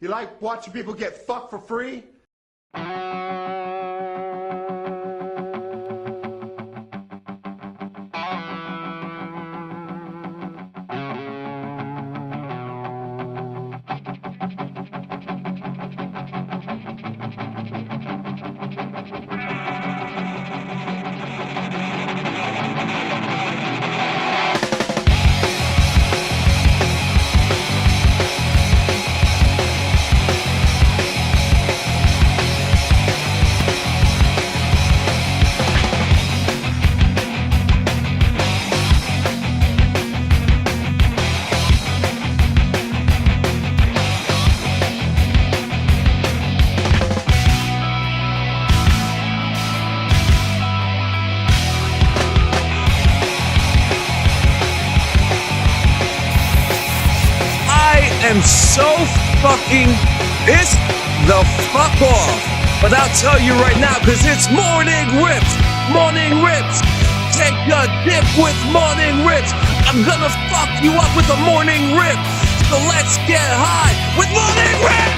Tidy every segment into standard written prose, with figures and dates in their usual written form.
You like watching people get fucked for free? I'm so fucking pissed the fuck off. But I'll tell you right now, because it's morning rips. Morning rips. Take a dip with morning rips. I'm gonna fuck you up with a morning rip. So let's get high with morning rip.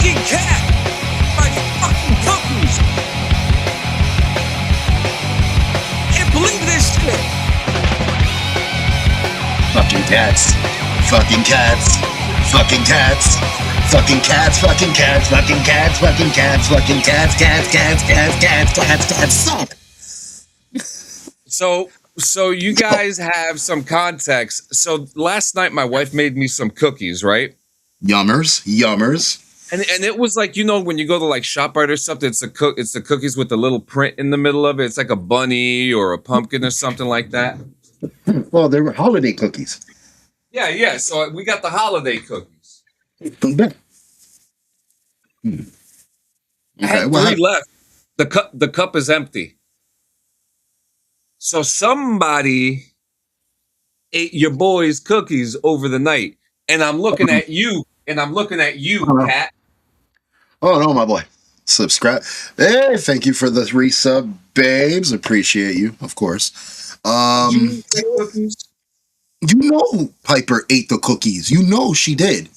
Fucking cat. My fucking cookies. Can't believe this shit. Fucking cats. Fucking cats. Fucking cats. Fucking cats. Fucking cats. Fucking cats. Fucking cats. Fucking cats. Cats. Suck. So you guys have some context. So last night my wife made me some cookies, right? Yummers. And it was like, you know, when you go to like ShopRite or something, it's the cookies with the little print in the middle of it. It's like a bunny or a pumpkin or something like that. Well, they were holiday cookies. Yeah. So we got the holiday cookies. Okay, I had three left. The cup is empty. So somebody ate your boy's cookies over the night, and I'm looking at you, Pat. Oh no, my boy. Subscribe. Hey, thank you for the 3 sub, babes. Appreciate you, of course. You know Piper ate the cookies. You know she did.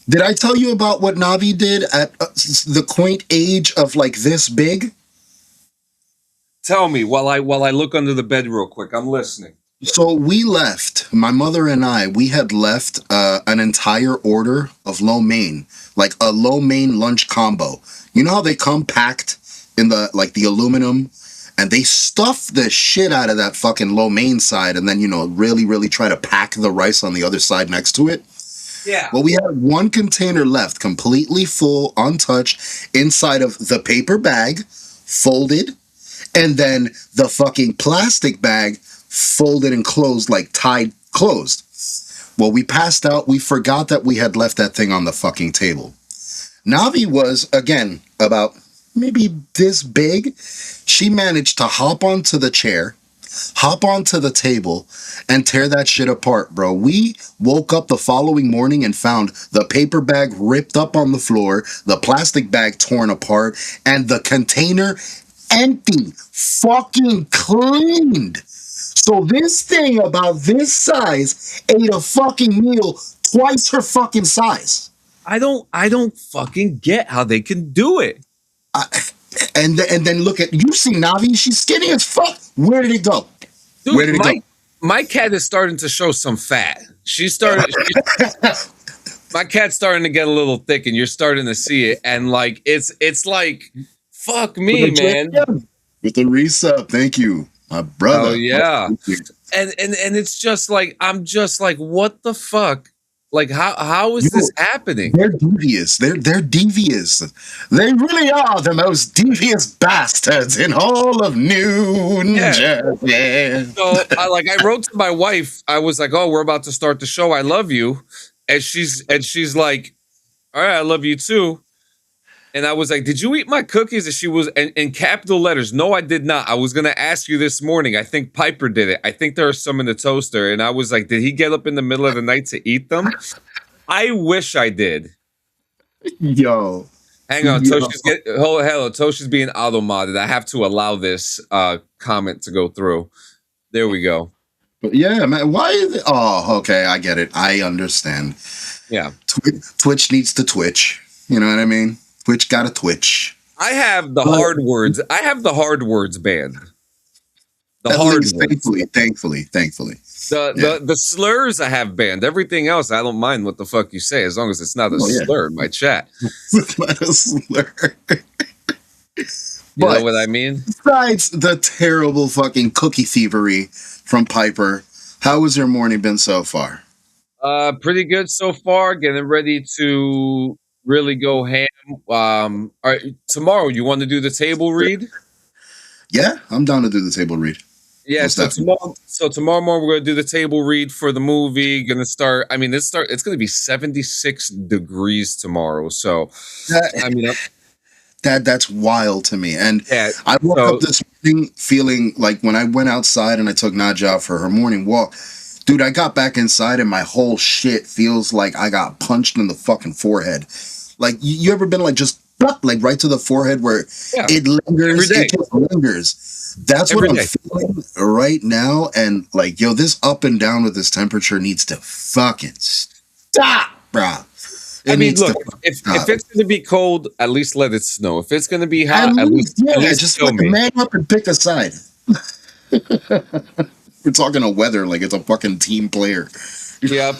Did I tell you about what Navi did at the quaint age of like this big? Tell me while I look under the bed real quick. I'm listening. So we left, my mother and I, we had left an entire order of lo mein, like a lo mein lunch combo. You know how they come packed in the aluminum, and they stuff the shit out of that fucking lo mein side, and then, you know, really, really try to pack the rice on the other side next to it. Yeah. Well, we had one container left, completely full, untouched, inside of the paper bag, folded, and then the fucking plastic bag folded and closed, like tied closed. Well, we passed out. We forgot that we had left that thing on the fucking table. Navi was, again, about maybe this big. She managed to hop onto the chair, hop onto the table, and tear that shit apart, bro. We woke up the following morning and found the paper bag ripped up on the floor, the plastic bag torn apart, and the container empty, fucking cleaned. So this thing about this size ate a fucking meal twice her fucking size. I don't fucking get how they can do it. And then look at, you see Navi, she's skinny as fuck. Where did it go? Dude, Where did it go? My cat is starting to show some fat. My cat's starting to get a little thick, and you're starting to see it. And like it's like, fuck me, man. With the resub, thank you, my brother. Oh yeah. And it's just like, I'm just like, what the fuck? Like, how is this happening? They're devious. They're devious. They really are the most devious bastards in all of New Jersey. So I wrote to my wife. I was like, "Oh, we're about to start the show. I love you," and she's like, "All right, I love you too." And I was like, "Did you eat my cookies?" And she was in capital letters. No, I did not. I was gonna ask you this morning. I think Piper did it. I think there are some in the toaster. And I was like, "Did he get up in the middle of the night to eat them?" I wish I did. Yo, hang on. Toshi's being auto modded. I have to allow this comment to go through. There we go. But yeah, man, why is it? Oh, okay, I get it. I understand. Yeah. Twitch needs to twitch. You know what I mean? Twitch got to twitch. I have the But hard words. I have the hard words banned. The at hard least, words. thankfully. The slurs I have banned. Everything else, I don't mind what the fuck you say, as long as it's not a slur in my chat. It's not a slur. You know what I mean? Besides the terrible fucking cookie thievery from Piper, how has your morning been so far? Pretty good so far. Getting ready to really go ham. All right, tomorrow you want to do the table read? Yeah, I'm down to do the table read. Yeah, so tomorrow morning we're gonna do the table read for the movie. Gonna start. I mean, it's gonna be 76 degrees tomorrow. So, That's wild to me. And yeah, I woke up this morning feeling like when I went outside and I took Nadja out for her morning walk, dude, I got back inside and my whole shit feels like I got punched in the fucking forehead. Like, you ever been like just like right to the forehead where it lingers? It just lingers. That's what I'm feeling right now. And like, yo, this up and down with this temperature needs to fucking stop, bro. I mean, look, if it's going to be cold, at least let it snow. If it's going to be hot, at least just like man up and pick a side. We're talking a weather like it's a fucking team player. Yep.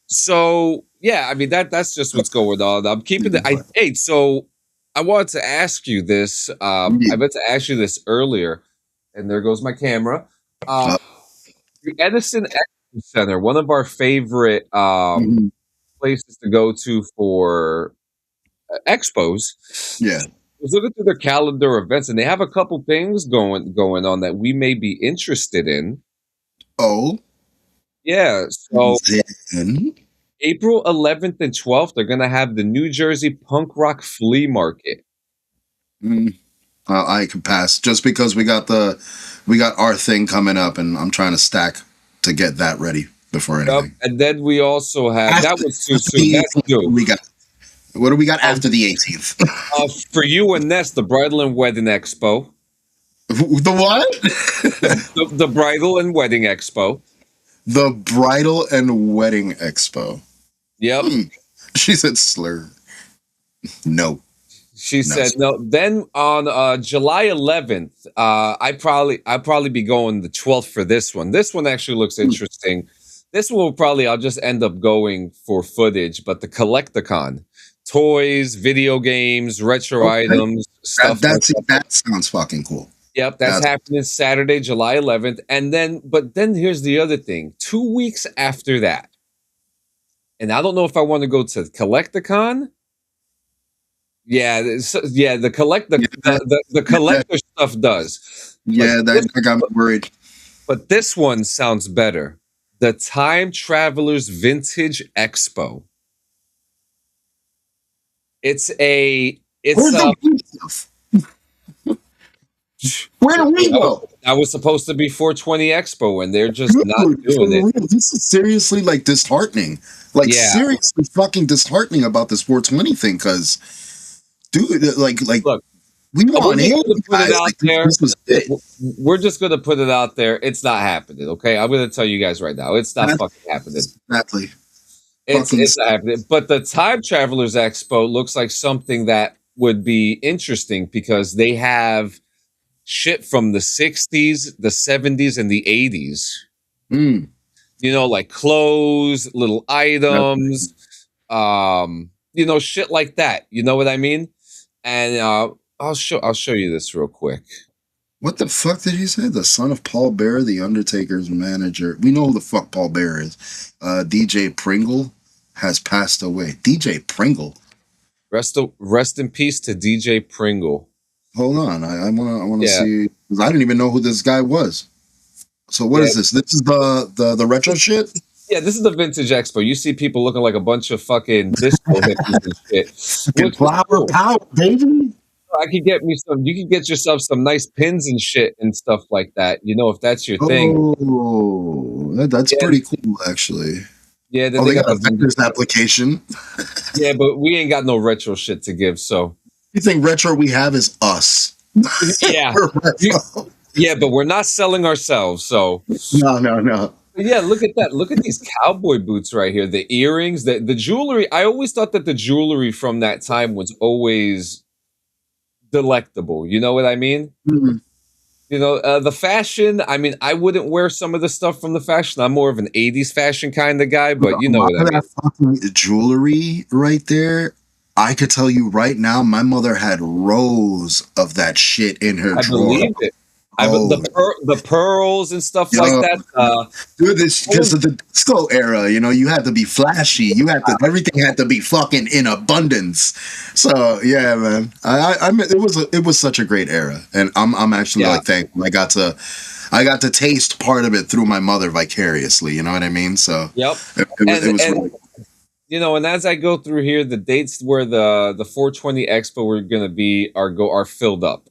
So yeah, I mean that's just what's going on. I'm keeping it. So I wanted to ask you this. I meant to ask you this earlier, and there goes my camera. The Edison Expo Center, one of our favorite places to go to for expos. Yeah. I was looking through their calendar events, and they have a couple things going on that we may be interested in. Oh, yeah. So April 11th and 12th, they're gonna have the New Jersey Punk Rock Flea Market. I can pass just because we got our thing coming up, and I'm trying to stack to get that ready before anything. And then we also have that was too soon. That's due. What do we got after the 18th? For you and Ness, the Bridal and Wedding Expo. The what? the Bridal and Wedding Expo. The Bridal and Wedding Expo. Yep. She said slur. No. She said no. Then on July 11th, I'll probably be going the 12th for this one. This one actually looks interesting. This one I'll just end up going for footage, but the Collecticon. Toys, video games, retro items, stuff. That sounds fucking cool. Yep, that's happening Saturday, July 11th. And then here's the other thing. 2 weeks after that, and I don't know if I want to go to Collecticon. Yeah, the collector stuff does. Yeah, that got me worried. But this one sounds better. The Time Travelers Vintage Expo. Where do we go? I was supposed to be 420 Expo, and they're just not doing it. This is seriously like disheartening. Like seriously fucking disheartening about this 420 thing, because dude, like look, we want to put it out there. We're just gonna put it out there. It's not happening. Okay, I'm gonna tell you guys right now. It's not fucking happening. Exactly. It's not happening. But the Time Travelers Expo looks like something that would be interesting because they have shit from the 60s, the 70s, and the 80s. You know, like clothes, little items, shit like that. You know what I mean? And I'll show you this real quick. What the fuck did he say? The son of Paul Bearer, the Undertaker's manager. We know who the fuck Paul Bearer is. DJ Pringle has passed away. DJ Pringle. Rest in peace to DJ Pringle. Hold on, I want to see. I didn't even know who this guy was. So what is this? This is the retro shit. Yeah, this is the Vintage Expo. You see people looking like a bunch of fucking disco hippies and shit. Flower power, baby. I could get me some. You can get yourself some nice pins and shit and stuff like that. You know, if that's your thing. Oh, that's pretty cool, actually. Yeah, then they got a vendor's application. Yeah, but we ain't got no retro shit to give. So you think retro we have is us? Yeah. Yeah, but we're not selling ourselves. So No. yeah, look at that. Look at these cowboy boots right here. The earrings, the jewelry. I always thought that the jewelry from that time was always delectable. You know what I mean? Mhm. You know, the fashion. I mean, I wouldn't wear some of the stuff from the fashion. I'm more of an '80s fashion kind of guy, but you A know lot what I of mean. that fucking jewelry right there. I could tell you right now, my mother had rows of that shit in her I drawer. believe it. Oh, The pearls and stuff like yo, that. dude, this because of the disco era. You know, you had to be flashy. You had to everything had to be fucking in abundance. So yeah, man. I mean, it was such a great era, and I'm actually Yeah. like thankful I got to taste part of it through my mother vicariously. You know what I mean? So Yep. it was And really you know, and as I go through here, the dates where the 420 Expo we're gonna be are filled up,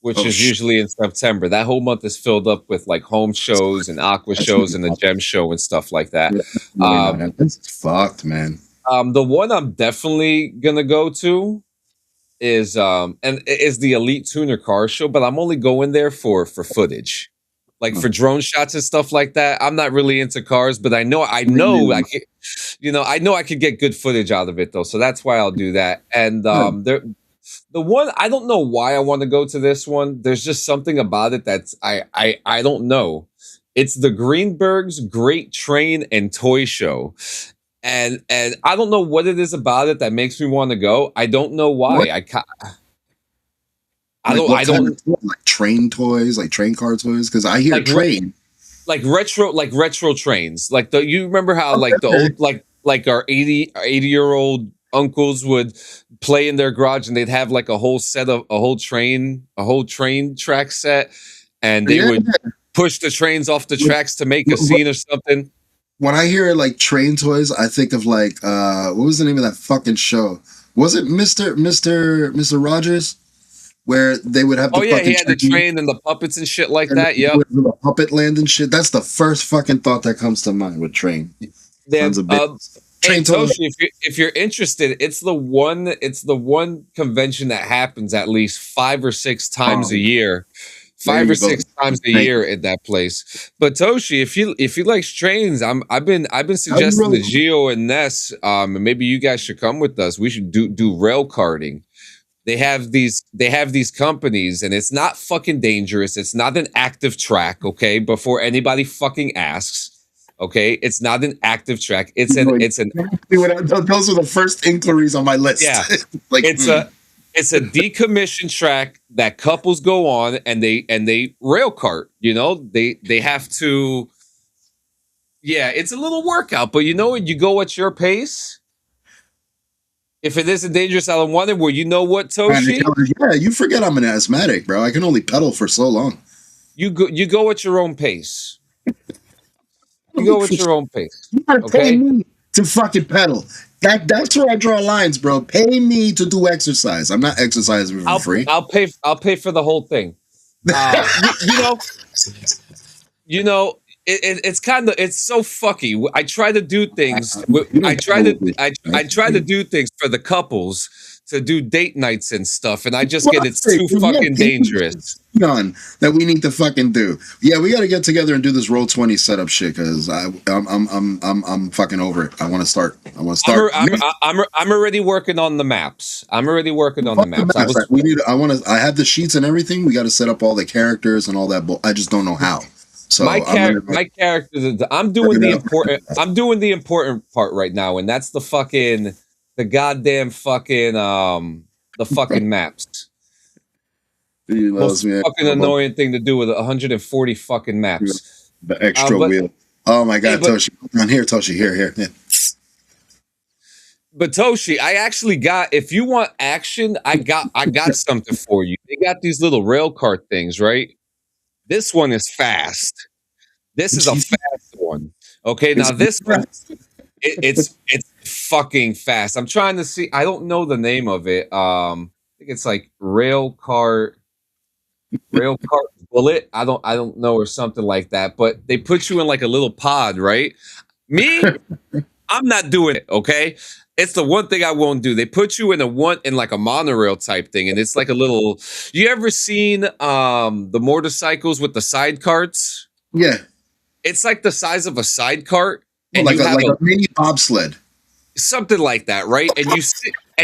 which oh is shit. usually in September. That whole month is filled up with like home shows and aqua That's shows and the gem show and stuff like that. really not. That's fucked, man. The one I'm definitely gonna go to is the Elite Tuner Car Show, but I'm only going there for footage. Like for drone shots and stuff like that. I'm not really into cars, but I could, you know, I know I could get good footage out of it though. So that's why I'll do that. And the one I don't know why I want to go to this one. There's just something about it that's I don't know. It's the Greenberg's Great Train and Toy Show. And I don't know what it is about it that makes me want to go. I don't know why. What? I Like don't what I kind don't of like train toys, like train car toys? Because I hear like train. like retro trains. Like the you remember how like the Okay. old like our 80-year-old uncles would play in their garage and they'd have like a whole set of a whole train track set and they Yeah. would push the trains off the tracks to make a scene or something. When I hear like train toys, I think of like what was the name of that fucking show? Was it Mr. Rogers? Where they would have Oh the yeah, he fucking had the train train and the puppets and shit like and that. Yep. the puppet land and shit. That's the first fucking thought that comes to mind with train. Then Sounds a bit hey train toys. Toshi, if you're interested, it's the one convention that happens at least 5 or 6 times a year. There Five you or go. six times a Thank year at that place. But Toshi, if you like trains, I've been How you suggesting to really- Gio and Ness, and maybe you guys should come with us. We should do rail karting. They have these companies, and it's not fucking dangerous. It's not an active track, okay? Before anybody fucking asks, okay? It's not an active track. It's an Those are the first inquiries on my list. Yeah. Like it's a decommissioned track that couples go on and they rail cart. You know, they have to. Yeah, it's a little workout, but you know what? You go at your pace. If it isn't dangerous, I don't want it. Well, you know what, Toshi? yeah, you forget I'm an asthmatic, bro. I can only pedal for so long. You go at your own pace. You go at your own pace. You gotta Okay? pay me to fucking pedal. That's where I draw lines, bro. Pay me to do exercise. I'm not exercising for free. I'll pay for the whole thing. You know, it's kind of it's so fucky. I try to do things. I try to do things for the couples to do date nights and stuff, and I just get it's too fucking dangerous. On that we need to fucking do. Yeah, we got to get together and do this Roll20 setup shit because I'm fucking over it. I want to start. I'm already working on the maps. I'm already working on the maps. I have the sheets and everything. We got to set up all the characters and all that. I just don't know how. So my character, I'm doing the important part right now, and that's the goddamn fucking the fucking maps. Most fucking annoying thing to do with 140 fucking maps. The extra wheel. Oh my god, Toshi! On here, Toshi. Here. Yeah. But Toshi, I actually got. If you want action, I got something for you. They got these little rail cart things, right? This one is fast. This is a fast one. Okay, now this one, it's fucking fast. I'm trying to see. I don't know the name of it. I think it's like rail cart bullet. I don't know or something like that. But they put you in like a little pod, right? Me, I'm not doing it. Okay. It's the one thing I won't do. They put you in like a monorail type thing, and it's like a little. You ever seen the motorcycles with the side carts? Yeah. It's like the size of a side cart, Well, and like you have a mini bobsled. something like that, right? And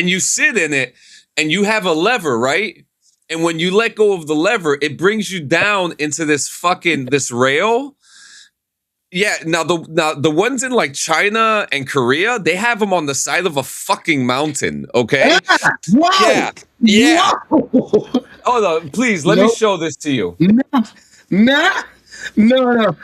you sit in it, and you have a lever, right? And when you let go of the lever, it brings you down into this rail. Yeah, now the ones in like China and Korea, they have them on the side of a fucking mountain. Okay. Yeah. Wow. Yeah. Yeah. Wow. Hold on, please. Let me show this to you. Nah. No.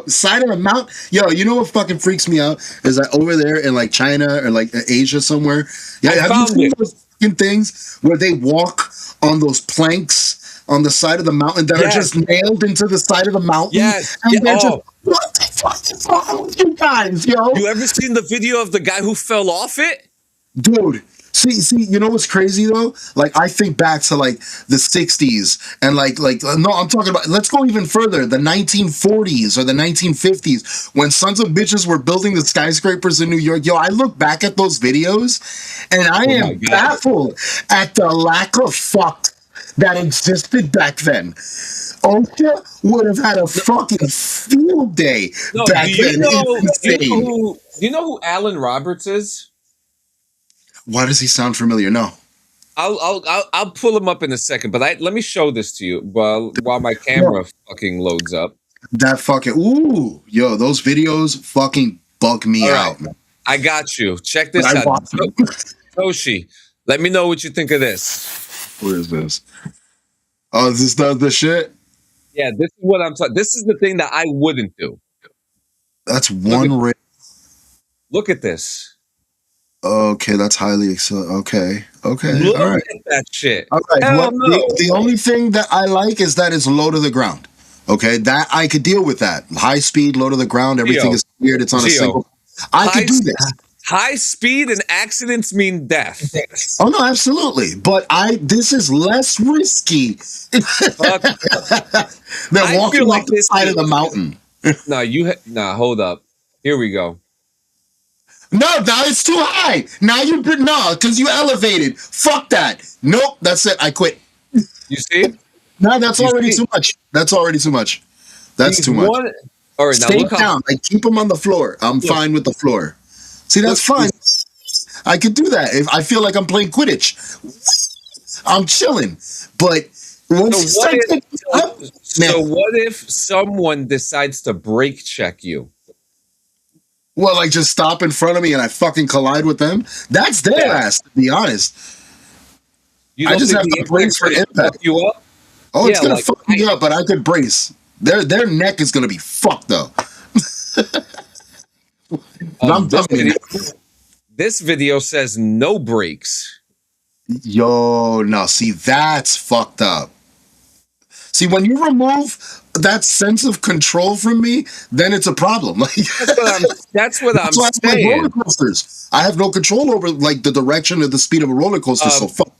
Side of the mountain. Yo, you know what fucking freaks me out is that over there in like China or like Asia somewhere. Yeah, have you seen those fucking things where they walk on those planks on the side of the mountain that are just nailed into the side of the mountain? Yes. And they're just, what the fuck is wrong with you guys, yo? You ever seen the video of the guy who fell off it? Dude, see, you know what's crazy though? Like, I think back to like the 60s and no, I'm talking about, let's go even further, the 1940s or the 1950s when sons of bitches were building the skyscrapers in New York. Yo, I look back at those videos and I am baffled at the lack of fuck that existed back then. OSHA would have had a fucking field day back then. Do you know who Alan Roberts is? Why does he sound familiar? No. I'll pull him up in a second, but let me show this to you while my camera fucking loads up. That fucking yo, those videos fucking bug me out, man. I got you. Check this out. Toshi, let me know what you think of this. What is this? Oh, is this the shit? Yeah, this is what I'm talking. This is the thing that I wouldn't do. That's one Look at this. Okay, that's highly okay. Look all right. at that shit. All right. The only thing that I like is that it's low to the ground. Okay, that I could deal with that. High speed, low to the ground. Everything is weird. It's on a single. I could do this. High speed and accidents mean death. Oh no, absolutely. But this is less risky than walking off the side of the mountain. Hold up. Here we go. No, now it's too high. Now because you elevated. Fuck that. Nope, that's it. I quit. You see? No, that's already too much. That's already too much. That's too much. All right, stay down. I keep them on the floor. I'm fine with the floor. See, that's fine. I could do that if I feel like I'm playing Quidditch. I'm chilling. But once what if someone decides to brake check you? Well, like just stop in front of me and I fucking collide with them? That's their ass, to be honest. I just have to brace for impact. You up? Oh, it's gonna fuck me up, but I could brace. Their neck is gonna be fucked though. This video says no brakes. Yo, no, see, that's fucked up. See, when you remove that sense of control from me, then it's a problem. Like that's what I'm saying. Like roller coasters. I have no control over like the direction or the speed of a roller coaster. So fuck.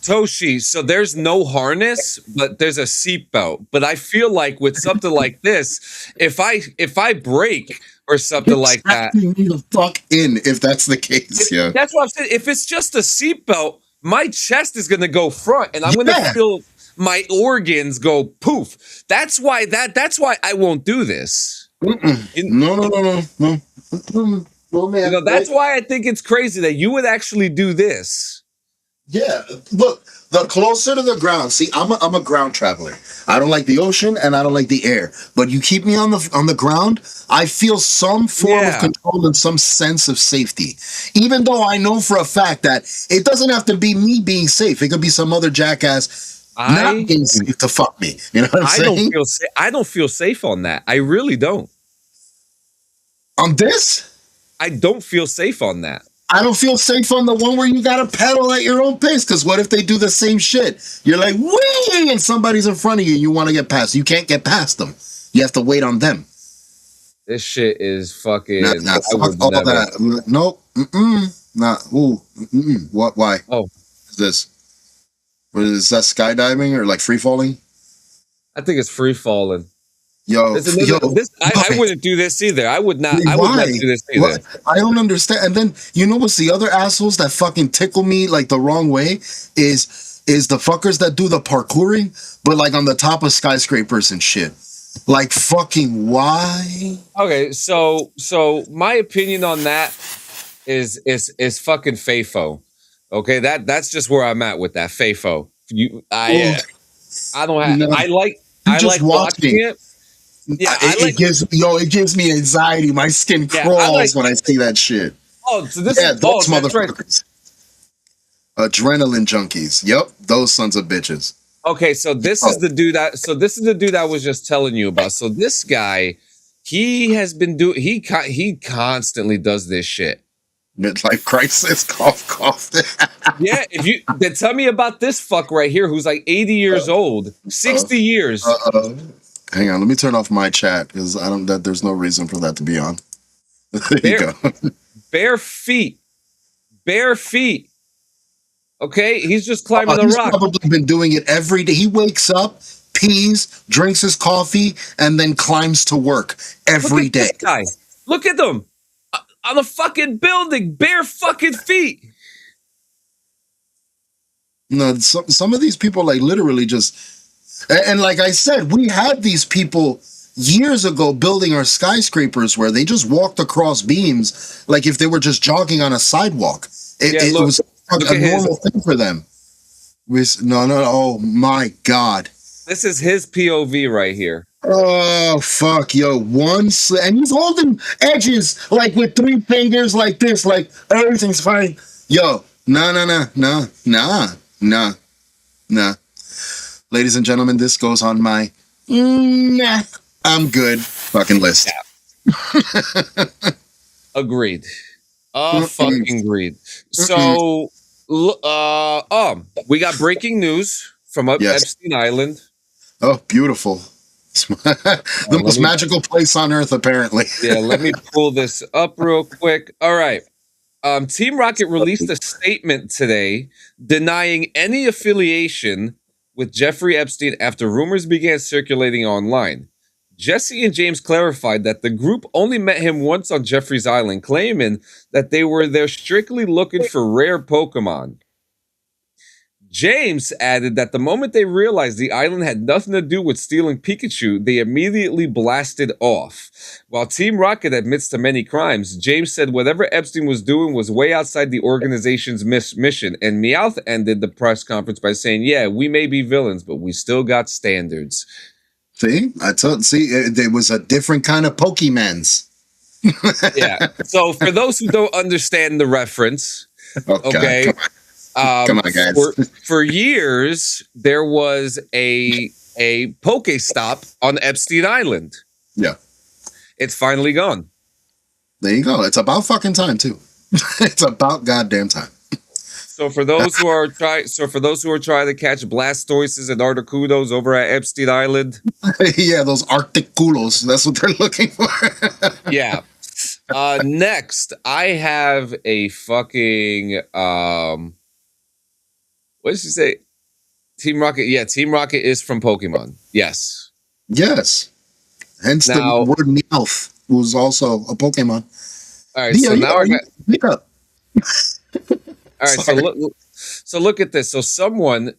Toshi, so there's no harness, but there's a seatbelt. But I feel like with something like this, if I break or something like that, you need to fuck in if that's the case. Yeah, that's what I'm saying. If it's just a seatbelt, my chest is gonna go front, and I'm gonna feel my organs go poof. That's why I won't do this. No. Well, man, that's why I think it's crazy that you would actually do this. Yeah, look, the closer to the ground. See, I'm a ground traveler. I don't like the ocean and I don't like the air. But you keep me on the ground, I feel some form of control and some sense of safety. Even though I know for a fact that it doesn't have to be me being safe. It could be some other jackass not being safe to fuck me. You know what I'm saying? I don't feel safe on that. I really don't. On this? I don't feel safe on that. I don't feel safe on the one where you gotta pedal at your own pace. Because what if they do the same shit? You're like, whee, and somebody's in front of you and you want to get past. You can't get past them. You have to wait on them. This shit is fucking. Fuck all that. Nope. What? Why? Oh, is this? What is that? Skydiving or like free falling? I think it's free falling. Yo, There's another. yo, This I why? wouldn't do this either. I would not. I would not Why? do this What? either. I don't understand. And then you know what's the other assholes that fucking tickle me like the wrong way is the fuckers that do the parkouring, but like on the top of skyscrapers and shit. Like fucking why? Okay, so my opinion on that is fucking FAFO. Okay, that's just where I'm at with that FAFO. I don't have. No, I just like watching watching. it. Yeah, It gives me anxiety. My skin Yeah, crawls when I see that shit. Oh, so this Yeah, is. those That's right. motherfuckers. Adrenaline junkies. Yep, those sons of bitches. Okay, so this is the dude. This is the dude I was just telling you about. So this guy, he has been doing. He constantly does this shit. Midlife crisis. Cough, cough. Yeah, if you then tell me about this fuck right here, who's like 80 years old, 60 years. Hang on, let me turn off my chat because I don't. That there's no reason for that to be on. There you go. Bare feet. Okay, he's just climbing a He's rock. probably been doing it every day. He wakes up, pees, drinks his coffee, and then climbs to work every day. This guy. Look at them on a fucking building, bare fucking feet. No, some of these people like literally just, and like I said, we had these people years ago building our skyscrapers where they just walked across beams like if they were just jogging on a sidewalk. It was a normal thing for them. No, oh my God. This is his POV right here. Oh, fuck, yo. And he's holding edges like with 3 fingers like this, like everything's fine. Yo, nah. Ladies and gentlemen, this goes on my nah, I'm good fucking list. Yeah. Agreed. Fucking agreed. So, we got breaking news from Epstein Island. Oh, beautiful. The most magical place on earth, apparently. Yeah, let me pull this up real quick. All right. Team Rocket released a statement today denying any affiliation with Jeffrey Epstein after rumors began circulating online. Jesse and James clarified that the group only met him once on Jeffrey's Island, claiming that they were there strictly looking for rare Pokemon. James added that the moment they realized the island had nothing to do with stealing Pikachu, they immediately blasted off. While Team Rocket admits to many crimes, James said whatever Epstein was doing was way outside the organization's mission, and Meowth ended the press conference by saying, yeah, we may be villains, but we still got standards. See, there was a different kind of Pokemans. Yeah. So for those who don't understand the reference, okay. Come on, guys. For years, there was a Pokestop on Epstein Island. Yeah. It's finally gone. There you go. It's about fucking time, too. It's about goddamn time. So for those who are trying to catch Blastoises and Articunos over at Epstein Island. Yeah, those Arctic culos. That's what they're looking for. Yeah. Next, I have a fucking what did she say? Team Rocket. Yeah, Team Rocket is from Pokemon. Yes. Yes. Hence the word Meowth, who's also a Pokemon. All right, so now I got pick up. All right, so look at this. So someone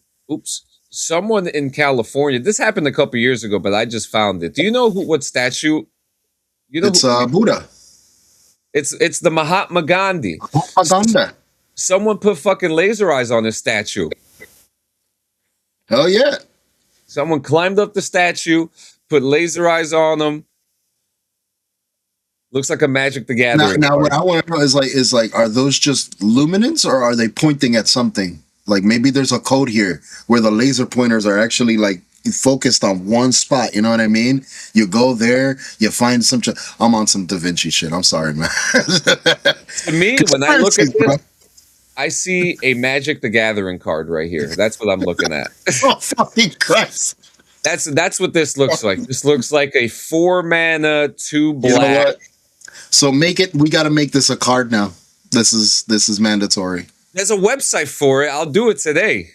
in California. This happened a couple years ago, but I just found it. Do you know what statue? You know, it's Buddha. It's the Mahatma Gandhi. Someone put fucking laser eyes on his statue. Hell yeah! Someone climbed up the statue, put laser eyes on him. Looks like a Magic the Gathering. Now what I want to know is like, are those just luminance or are they pointing at something? Like maybe there's a code here where the laser pointers are actually like focused on one spot. You know what I mean? You go there, you find some. I'm on some Da Vinci shit. I'm sorry, man. To me, when I look at this, I see a Magic the Gathering card right here. That's what I'm looking at. Oh fucking Christ! That's what this looks like. This looks like a 4-mana 2 black. You know what? So we got to make this a card now. This is mandatory. There's a website for it. I'll do it today.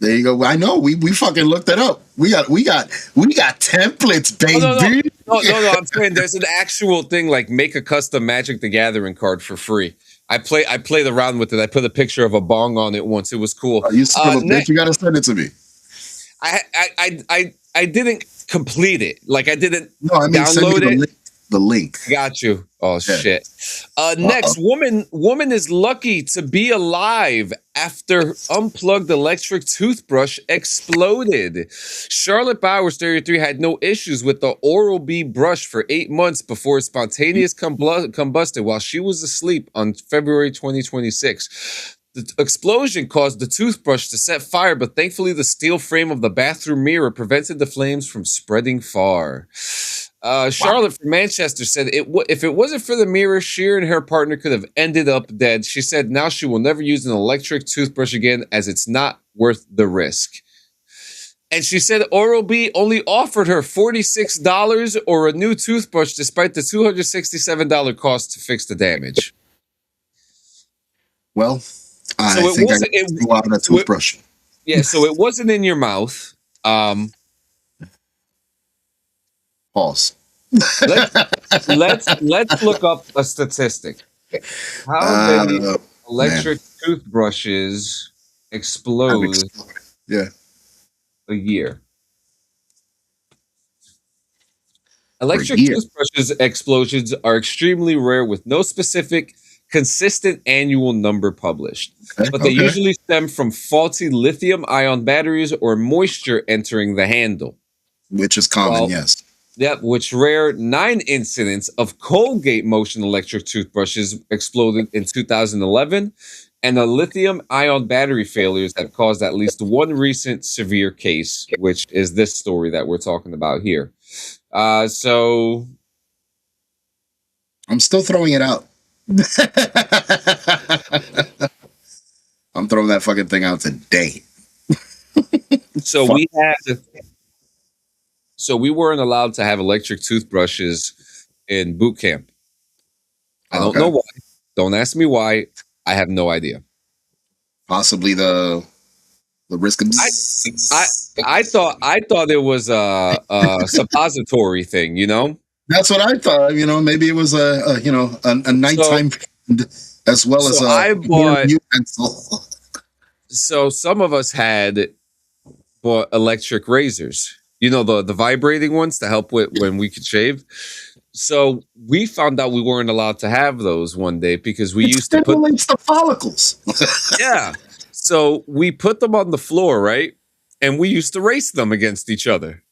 There you go. I know. We fucking looked it up. We got templates, baby. No. I'm saying there's an actual thing like make a custom Magic the Gathering card for free. I played around with it. I put a picture of a bong on it once. It was cool. You son of a bitch, you gotta send it to me. I didn't complete it. Like I didn't download it. The link. Got you. Oh shit. Next, woman is lucky to be alive after unplugged electric toothbrush exploded. Charlotte Bowers, 33, had no issues with the Oral-B brush for 8 months before it spontaneous combusted while she was asleep on February 2026. The explosion caused the toothbrush to set fire, but thankfully the steel frame of the bathroom mirror prevented the flames from spreading far. Charlotte from Manchester said, if it wasn't for the mirror, she and her partner could have ended up dead. She said now she will never use an electric toothbrush again as it's not worth the risk. And she said Oral-B only offered her $46 or a new toothbrush despite the $267 cost to fix the damage. Well, I think I threw out a toothbrush. Yeah, so it wasn't in your mouth. Pause. Let's look up a statistic. How many electric toothbrushes explode a year? Electric toothbrushes explosions are extremely rare with no specific consistent annual number published, but they usually stem from faulty lithium-ion batteries or moisture entering the handle. Which is common, yes. Yep, which rare 9 incidents of Colgate Motion electric toothbrushes exploded in 2011, and the lithium-ion battery failures that caused at least one recent severe case, which is this story that we're talking about here. So... I'm still throwing it out. I'm throwing that fucking thing out today. So we weren't allowed to have electric toothbrushes in boot camp. I don't know why. Don't ask me why. I have no idea. Possibly the risk of... I thought it was a suppository thing, you know? That's what I thought. You know, maybe it was a nighttime as well as I bought utensil. So some of us had bought electric razors. You know, the vibrating ones to help with when we could shave. So we found out we weren't allowed to have those one day because we used to put the follicles. Yeah. So we put them on the floor, right? And we used to race them against each other.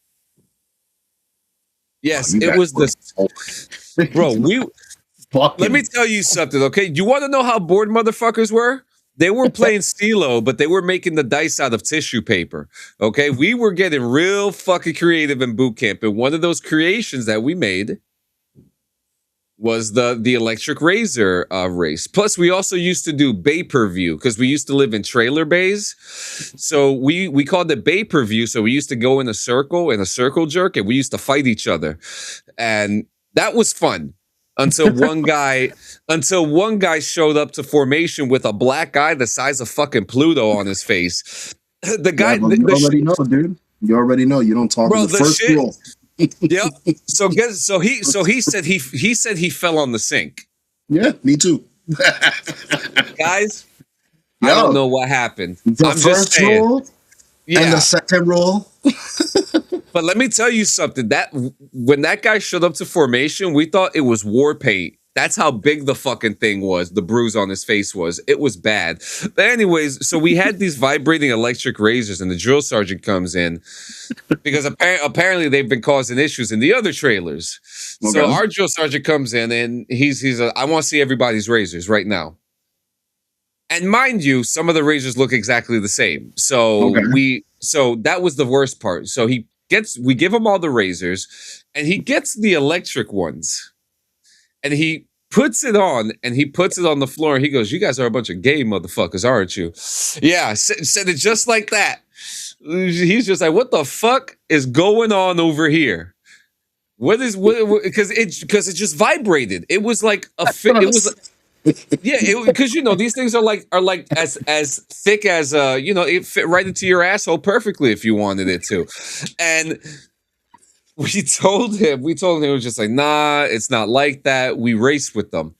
Yes, it was this. Bro, let me tell you something, okay? You want to know how bored motherfuckers were? They were playing Stilo, but they were making the dice out of tissue paper, okay? We were getting real fucking creative in boot camp, and one of those creations that we made was the electric razor race. Plus, we also used to do pay-per-view because we used to live in trailer bays. So we called it pay-per-view. So we used to go in a circle jerk, and we used to fight each other. And that was fun until one guy showed up to formation with a black eye the size of fucking Pluto on his face. The guy, you already know, dude. You already know. You don't talk. Bro, the first rule. Yep. So he said he fell on the sink. Yeah, me too. Guys, I don't know what happened. The I'm first just saying. rule and the second rule. But let me tell you something. That when that guy showed up to formation, we thought it was war paint. That's how big the fucking thing was. The bruise on his face was. It was bad. But anyways, so we had these vibrating electric razors, and the drill sergeant comes in because apparently they've been causing issues in the other trailers. Okay. So our drill sergeant comes in, and he's I want to see everybody's razors right now. And mind you, some of the razors look exactly the same. So that was the worst part. So we give him all the razors, and he gets the electric ones. And he puts it on, and he puts it on the floor, and he goes, "You guys are a bunch of gay motherfuckers, aren't you?" Yeah, said it just like that. He's just like, "What the fuck is going on over here? Because it just vibrated. It was like Yeah, because these things are like as thick as it fit right into your asshole perfectly if you wanted it to, and we told him it was just like, nah, it's not like that. We raced with them,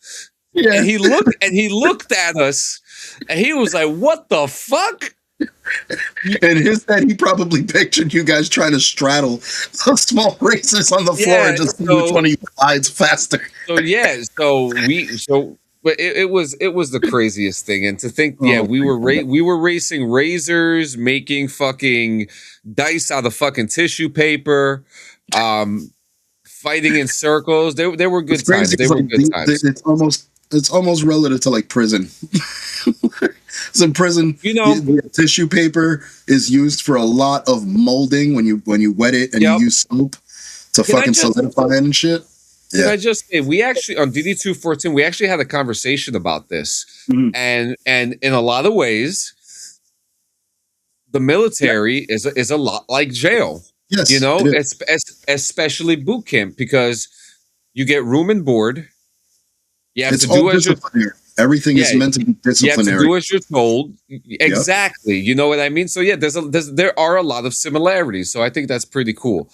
Yeah. and he looked at us, and he was like, "What the fuck?" In his head, he probably pictured you guys trying to straddle those small racers on the floor and just see which one of you glides faster. But it was the craziest thing, and to think, we were racing razors, making fucking dice out of fucking tissue paper, fighting in circles. They were good times. They were good times. It's almost relative to like prison. So in prison, tissue paper is used for a lot of molding when you wet it and you use soap to fucking solidify it and shit. Can I just say, we actually on DD214 we actually had a conversation about this, and in a lot of ways, the military is a lot like jail. Yes, especially boot camp, because you get room and board. You have to do as everything is meant to be disciplinary. You have to do as you're told. Exactly. Yep. You know what I mean? So there are a lot of similarities. So I think that's pretty cool.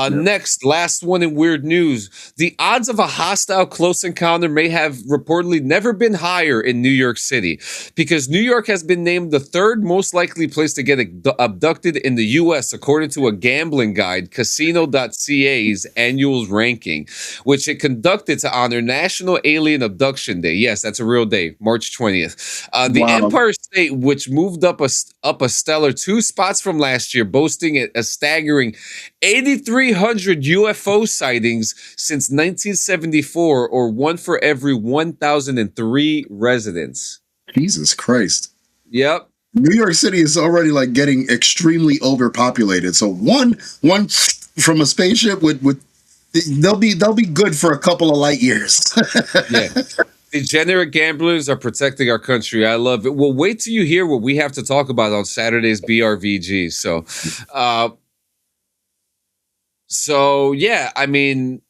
Next, last one in weird news. The odds of a hostile close encounter may have reportedly never been higher in New York City, because New York has been named the third most likely place to get abducted in the U.S. according to a gambling guide, Casino.ca's annual ranking, which it conducted to honor National Alien Abduction Day. Yes, that's a real day, March 20th. The Empire State, which moved up a stellar 2 spots from last year, boasting a staggering 8,300 UFO sightings since 1974, or one for every 1,003 residents. Jesus Christ. Yep. New York City is already like getting extremely overpopulated. So one from a spaceship would they'll be good for a couple of light years. Yeah. Degenerate gamblers are protecting our country. I love it. Well, wait till you hear what we have to talk about on Saturday's BRVG. So yeah, I mean,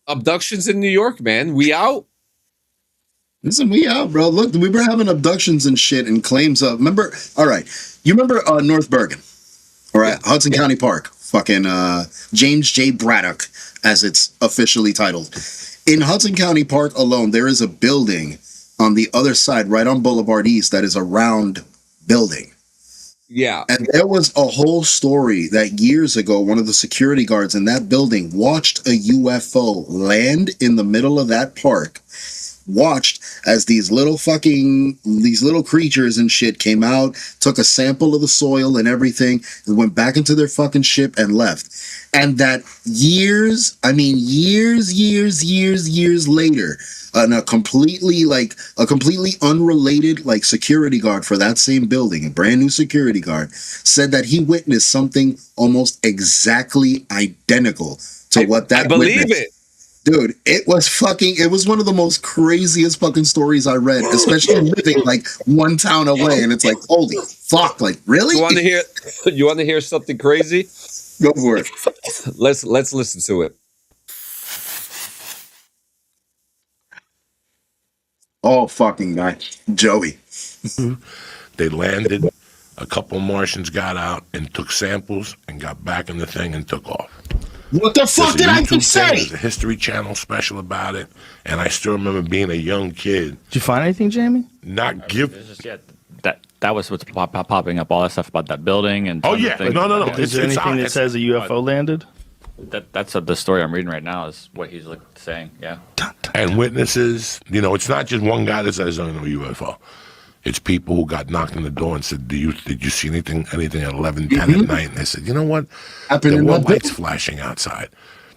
abductions in New York, man. We out. Listen, we out, bro. Look, we were having abductions and shit and claims of. Remember? All right, you remember North Bergen? All right, Hudson County Park. Fucking James J. Braddock, as it's officially titled. In Hudson County Park alone, there is a building on the other side, right on Boulevard East, that is a round building. Yeah. And there was a whole story that years ago, one of the security guards in that building watched a UFO land in the middle of that park, watched as these little creatures and shit came out, took a sample of the soil and everything, and went back into their fucking ship and left. And that years later, a completely unrelated like security guard for that same building, a brand new security guard, said that he witnessed something almost exactly identical to what that. I believe witnessed. it. Dude, it was one of the most craziest fucking stories I read, especially living like one town away. And it's like, holy fuck, like really? You want to hear something crazy? Go for it. Let's listen to it. Oh, fucking guy. Joey. They landed, a couple Martians got out and took samples and got back in the thing and took off. What the fuck did I just say? There's a History Channel special about it, and I still remember being a young kid. Did you find anything, Jamie? That was what's popping up, all that stuff about that building and. Oh yeah, no. Is there anything that says a UFO landed? That's the story I'm reading right now is what he's saying. Yeah. And witnesses, it's not just one guy that says I know UFO. It's people who got knocked on the door and said, "Did you see anything at 11, 10 at night?" And they said, "You know what? There were lights flashing outside."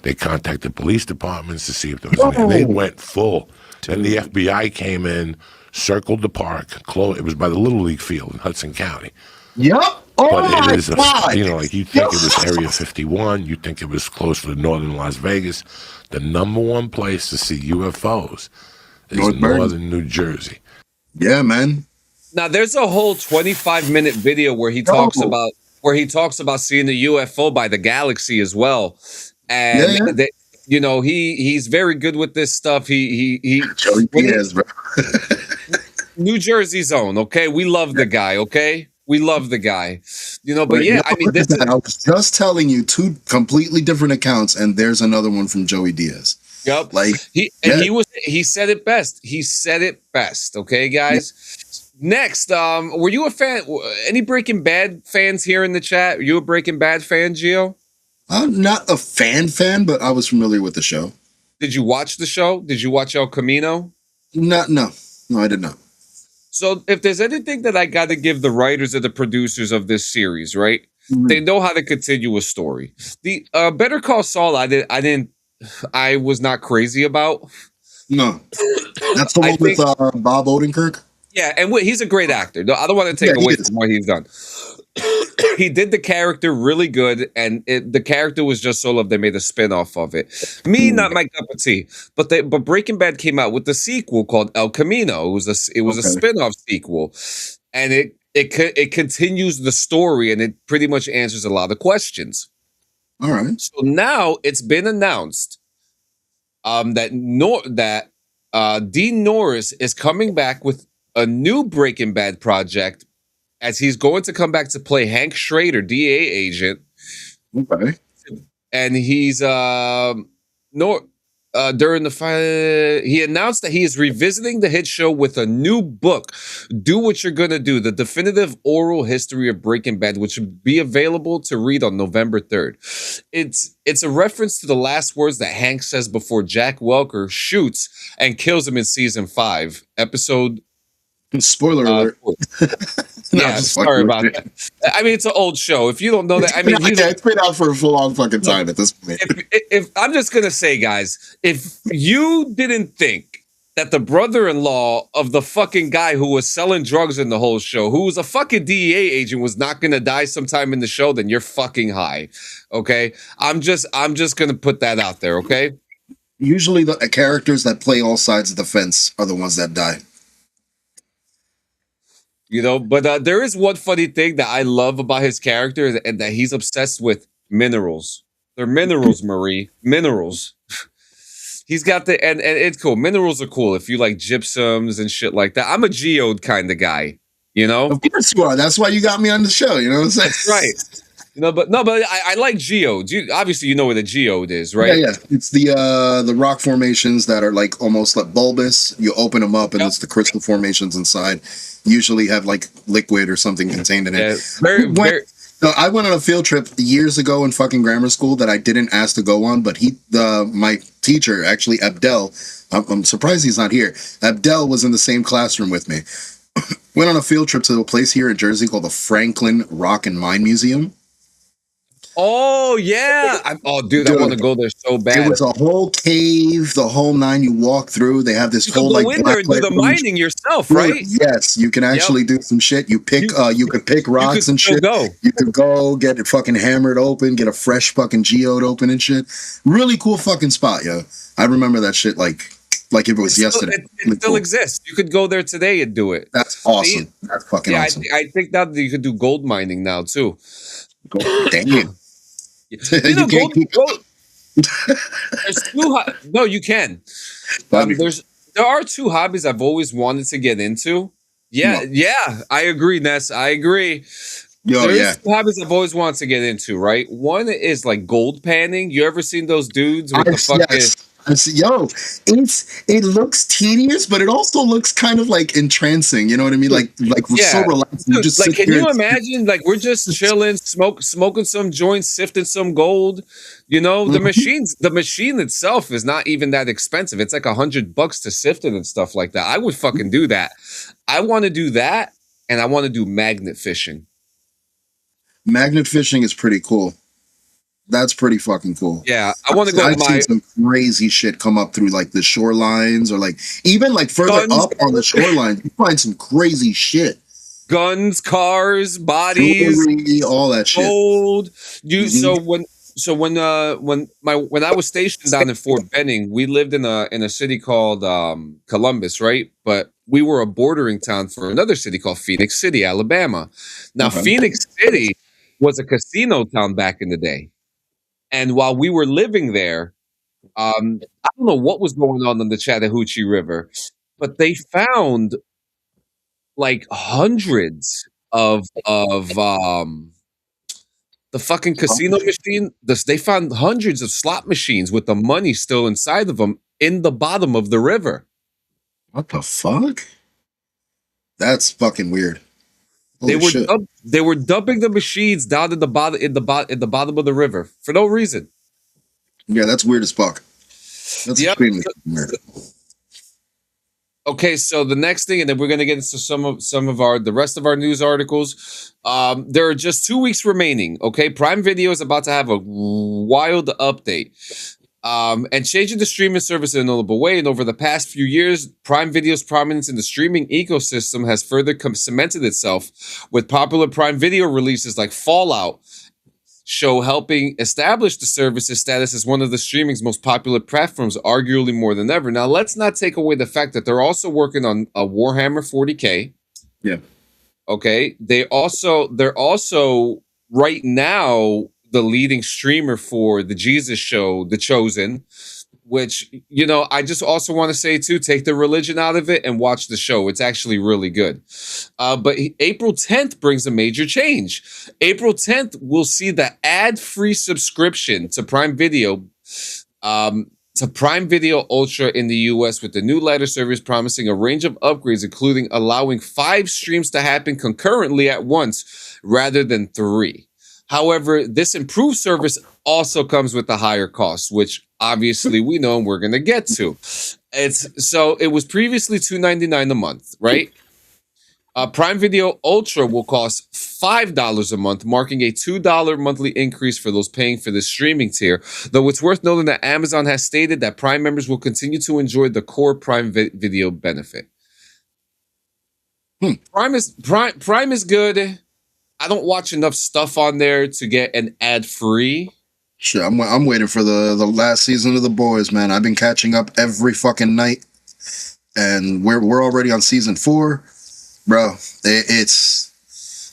They contacted police departments to see if there was anything. They went full. Then the FBI came in, circled the park, closed. It was by the Little League field in Hudson County. Yep. Oh but my it is God. Like you think it was Area 51, you think it was close to northern Las Vegas. The number one place to see UFOs is northern New Jersey. Yeah, man. Now there's a whole 25-minute video where he talks about seeing the UFO by the galaxy as well, and he's very good with this stuff. He Joey Diaz, bro. New Jersey zone, okay? We love the guy, okay? We love the guy. You know, but Wait, yeah, I mean, this is, I was just telling you two completely different accounts, and there's another one from Joey Diaz. yep. Like, He said it best. He said it best, okay, guys? Next, were you a fan? Any Breaking Bad fans here in the chat? Are you a Breaking Bad fan, Gio? I'm not a fan, but I was familiar with the show. Did you watch the show? Did you watch El Camino? No, I did not. So if there's anything that I got to give the writers or the producers of this series, right? They know how to continue a story. The Better Call Saul, I was not crazy about. No, that's the one with Bob Odenkirk. Yeah, and he's a great actor. I don't want to take away from what he's done. He did the character really good, and the character was just so loved they made a spin-off of it. Not my cup of tea. But Breaking Bad came out with the sequel called El Camino. It was a spin-off sequel, and it continues the story, and it pretty much answers a lot of questions. All right. So now it's been announced that Dean Norris is coming back with a new Breaking Bad project, as he's going to come back to play Hank Schrader, DA agent. Okay. And he's during the final, he announced that he is revisiting the hit show with a new book, Do What You're Gonna Do, the definitive oral history of Breaking Bad, which will be available to read on November 3rd. It's a reference to the last words that Hank says before Jack Welker shoots and kills him in season 5, episode. Spoiler alert. Yeah, sorry about that. I mean, it's an old show. If you don't know that, I mean, it's been out for a long fucking time at this point. If I'm just gonna say, guys, if you didn't think that the brother-in-law of the fucking guy who was selling drugs in the whole show, who was a fucking DEA agent, was not gonna die sometime in the show, then you're fucking high. Okay, I'm just gonna put that out there. Okay. Usually, the characters that play all sides of the fence are the ones that die. You know, but there is one funny thing that I love about his character, and that he's obsessed with minerals. They're minerals, Marie. Minerals. He's got and it's cool. Minerals are cool if you like gypsums and shit like that. I'm a geode kind of guy, you know? Of course you are. That's why you got me on the show, you know what I'm saying? That's right. You know, but I like geodes. Obviously, you know what a geode is, right? Yeah. It's the rock formations that are like almost like bulbous. You open them up, and it's the crystal formations inside. Usually have like liquid or something contained in it. I went on a field trip years ago in fucking grammar school that I didn't ask to go on, but my teacher, actually Abdel, I'm surprised he's not here. Abdel was in the same classroom with me. Went on a field trip to a place here in Jersey called the Franklin Rock and Mine Museum. Oh yeah! Dude, I want to go there so bad. It was a whole cave, the whole nine. You walk through. They have this you whole can go like in there and do the mining yourself, right? Yes, you can actually do some shit. You pick, you could pick rocks and shit. You could go get it fucking hammered open, get a fresh fucking geode open and shit. Really cool fucking spot, yo. I remember that shit like if it was yesterday. It still exists. You could go there today and do it. That's awesome. That's fucking awesome. I think now that you could do gold mining now too. Damn. You know, gold, there's no, you can. There are two hobbies I've always wanted to get into. Yeah, I agree, Ness. I agree. There's two hobbies I've always wanted to get into, right? One is like gold panning. You ever seen those dudes with the fucking... Yes. It looks tedious, but it also looks kind of like entrancing. You know what I mean? Like so relaxing. Dude, like, can you imagine? Like, we're just chilling, smoking some joints, sifting some gold. You know, the machine itself is not even that expensive. It's like $100 to sift it and stuff like that. I would fucking do that. I want to do that, and I want to do magnet fishing. Magnet fishing is pretty cool. That's pretty fucking cool. Yeah, I want to go. I've seen some crazy shit come up through like the shorelines, or like even like further up on the shoreline. You find some crazy shit. Guns, cars, bodies, jewelry, all that shit. Gold. When I was stationed down in Fort Benning, we lived in a city called Columbus, right? But we were a bordering town for another city called Phoenix City, Alabama. Now, Phoenix City was a casino town back in the day. And while we were living there, I don't know what was going on the Chattahoochee River, but they found like hundreds of the fucking casino machine. They found hundreds of slot machines with the money still inside of them in the bottom of the river. What the fuck? That's fucking weird. They Holy were shit. they were dumping the machines down in the bottom of the river for no reason. Yeah, that's weird as fuck. That's Yep. extremely weird. Okay, so the next thing, and then we're gonna get into some of the rest of our news articles. There are just 2 weeks remaining. Okay, Prime Video is about to have a wild update. And changing the streaming service in a notable way. And over the past few years, Prime Video's prominence in the streaming ecosystem has further cemented itself, with popular Prime Video releases like Fallout show helping establish the service's status as one of the streaming's most popular platforms, arguably more than ever. Now, let's not take away the fact that they're also working on a Warhammer 40K. Yeah. Okay. They're also right now the leading streamer for the Jesus show, The Chosen, which, you know, I just also want to say too, take the religion out of it and watch the show. It's actually really good. But April 10th brings a major change. April 10th, we'll see the ad-free subscription to Prime Video, Ultra in the US, with the new lighter service promising a range of upgrades, including allowing 5 streams to happen concurrently at once rather than 3. However, this improved service also comes with a higher cost, which obviously we know and we're going to get to. It was previously $2.99 a month, right? Prime Video Ultra will cost $5 a month, marking a $2 monthly increase for those paying for the streaming tier. Though it's worth noting that Amazon has stated that Prime members will continue to enjoy the core Prime Video benefit. Prime is good. I don't watch enough stuff on there to get an ad-free. Sure, I'm waiting for the last season of The Boys, man. I've been catching up every fucking night, and we're already on season 4, bro.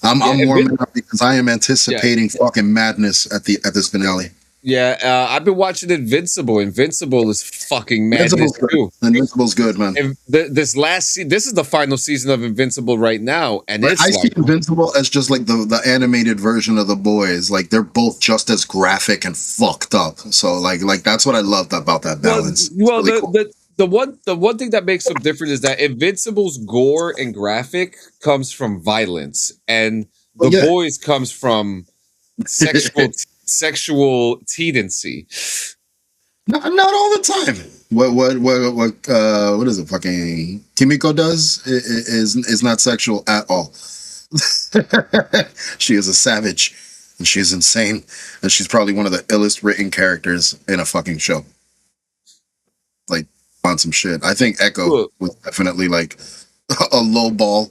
I'm warming up because I am anticipating fucking madness at this finale. Yeah, I've been watching Invincible. Invincible is fucking madness too. Invincible's good, man. This is the final season of Invincible right now, and I see Invincible as just like the animated version of The Boys. Like they're both just as graphic and fucked up. So like that's what I loved about that balance. Well, really cool. The one thing that makes them different is that Invincible's gore and graphic comes from violence, and The Boys comes from sexual tendency. Not all the time. What is it? Fucking Kimiko does is not sexual at all. She is a savage, and she is insane, and she's probably one of the illest written characters in a fucking show. Like on some shit. I think Echo was definitely like a low ball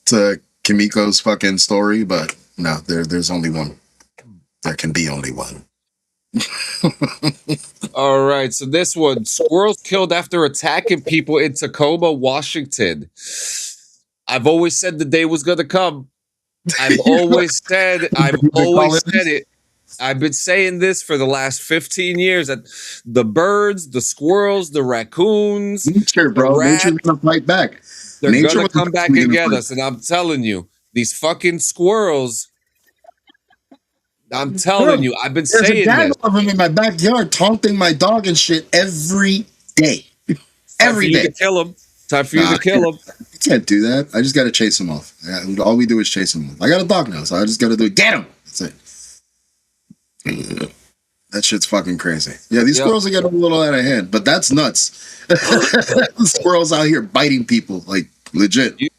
to Kimiko's fucking story, but no, there's only one. There can be only one. All right, so this one: squirrels killed after attacking people in Tacoma, Washington. I've always said the day was gonna come. I've always said it. I've been saying this for the last 15 years that the birds, the squirrels, the raccoons, nature, bro, nature's gonna fight back. They're gonna come back and get us, and I'm telling you, these fucking squirrels. I'm telling you, I've been saying this. There's a gang of them in my backyard taunting my dog and shit every day. Every day. To kill them. Time for you to kill them. You can't do that. I just got to chase them off. All we do is chase them off. I got a dog now, so I just got to do it. Get him! That's it. That shit's fucking crazy. Yeah, these squirrels are getting a little out of hand, but that's nuts. Squirrels out here biting people, like legit. You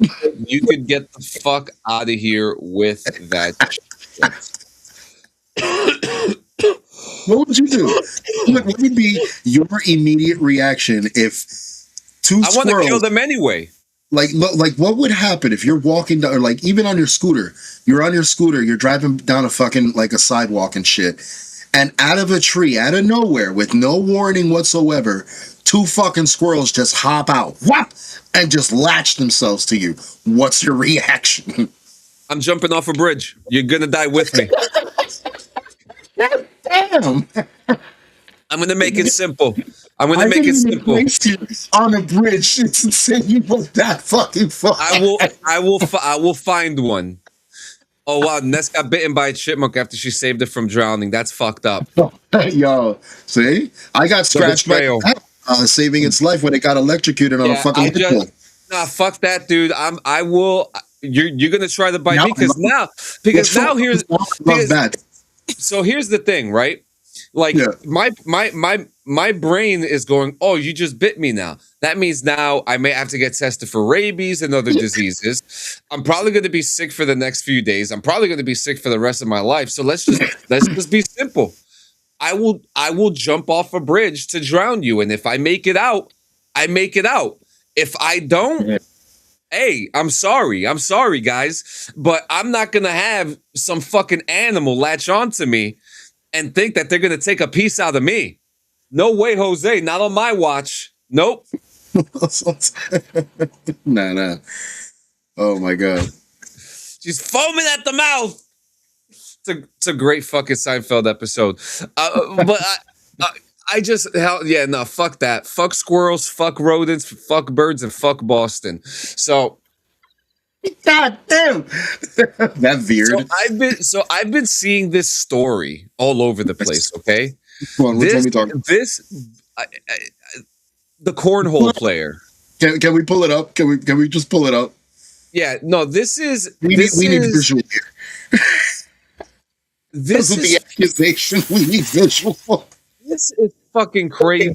could get the fuck out of here with that shit. What would you do? What would be your immediate reaction if two squirrels... I want to kill them anyway. Like what would happen if you're walking down, or like even on your scooter, you're driving down a fucking like a sidewalk and shit, and out of a tree, out of nowhere, with no warning whatsoever, 2 fucking squirrels just hop out, whop, and just latch themselves to you. What's your reaction? I'm jumping off a bridge. You're gonna die with me. Damn. I'm gonna make it simple. I'm gonna I make it didn't even simple. place you on a bridge. It's insane. You was that fucking far. I will find one. Oh wow, Ness got bitten by a chipmunk after she saved it from drowning. That's fucked up. Yo, see, I got scratched by betrayal. saving its life when it got electrocuted on a fucking light pole. Nah, fuck that, dude. I will. You're gonna try to bite me because now here's so here's the thing, right? Like my brain is going, oh, you just bit me now. That means now I may have to get tested for rabies and other diseases. I'm probably going to be sick for the next few days. I'm probably going to be sick for the rest of my life. So let's just be simple. I will jump off a bridge to drown you, and if I make it out, I make it out. If I don't, hey, I'm sorry, guys, but I'm not gonna have some fucking animal latch onto me and think that they're gonna take a piece out of me. No way, Jose. Not on my watch. Nope. Nah. Oh my god. She's foaming at the mouth. It's a great fucking Seinfeld episode. But I just fuck that. Fuck squirrels, fuck rodents, fuck birds, and fuck Boston. So God damn. That veered. So I've been seeing this story all over the place, okay? Come on, which one we talking? The cornhole player. Can we pull it up? Can we just pull it up? Yeah, no, this is we need visual here. This is the accusation. We need visual. This is fucking crazy.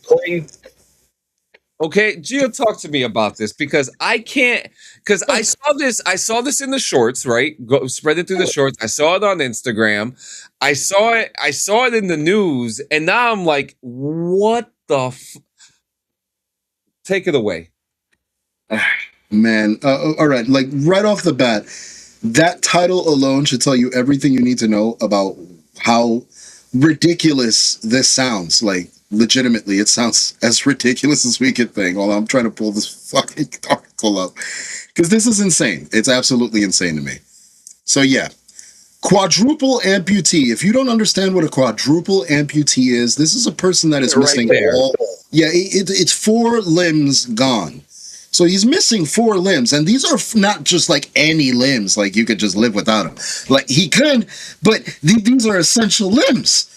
Okay, Gio, talk to me about this because I can't. Because I saw this in the shorts, right? Spread it through the shorts. I saw it on Instagram. I saw it in the news, and now I'm like, what the? Take it away, man. All right, like right off the bat, that title alone should tell you everything you need to know about how ridiculous this sounds. Like, legitimately, it sounds as ridiculous as we could think. While I'm trying to pull this fucking article up, because this is insane. It's absolutely insane to me. So yeah, quadruple amputee. If you don't understand what a quadruple amputee is, this is a person that is missing all. Yeah, it's 4 limbs gone. So he's missing 4 limbs, and these are not just like any limbs, like you could just live without them. Like he could, but these are essential limbs.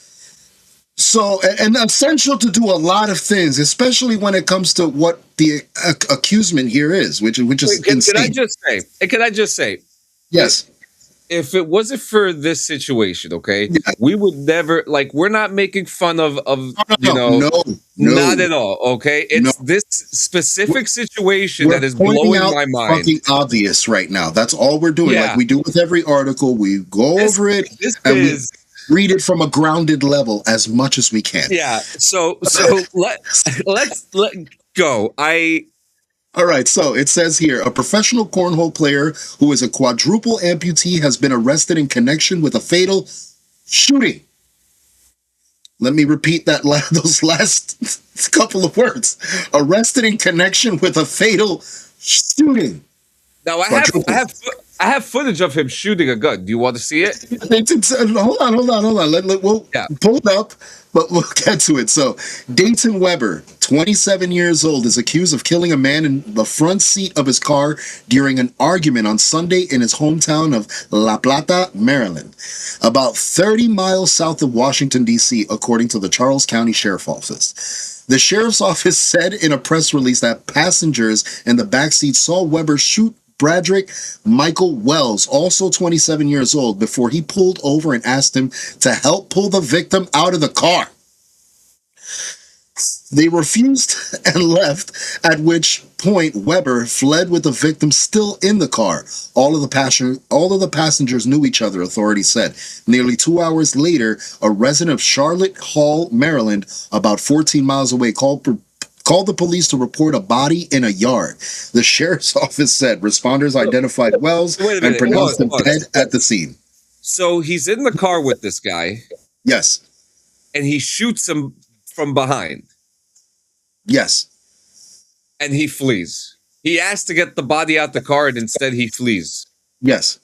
So, and essential to do a lot of things, especially when it comes to what the accusement here is, which is insane. Can I just say? Yes. If it wasn't for this situation, okay, we would never, like, we're not making fun of no, not at all, okay? It's this specific situation that is blowing my mind. Fucking obvious right now. That's all we're doing. Like we do with every article, we go over it we read it from a grounded level as much as we can. Yeah. So let's go. All right, so it says here, a professional cornhole player who is a quadruple amputee has been arrested in connection with a fatal shooting. Let me repeat those last couple of words. Arrested in connection with a fatal shooting. Now I have footage of him shooting a gun. Do you want to see it? Hold on. We'll pull it up, but we'll get to it. So, Dayton Weber, 27 years old, is accused of killing a man in the front seat of his car during an argument on Sunday in his hometown of La Plata, Maryland, about 30 miles south of Washington, D.C., according to the Charles County Sheriff's Office. The Sheriff's Office said in a press release that passengers in the backseat saw Weber shoot Bradrick Michael Wells, also 27 years old, before he pulled over and asked him to help pull the victim out of the car. They refused and left, at which point Weber fled with the victim still in the car. All of the passengers knew each other, authorities said. Nearly 2 hours later, a resident of Charlotte Hall, Maryland, about 14 miles away, called the police to report a body in a yard. The sheriff's office said responders identified Wells and pronounced him dead at the scene. So he's in the car with this guy. Yes. And he shoots him from behind. Yes. And he flees. He asked to get the body out the car, and instead he flees. Yes.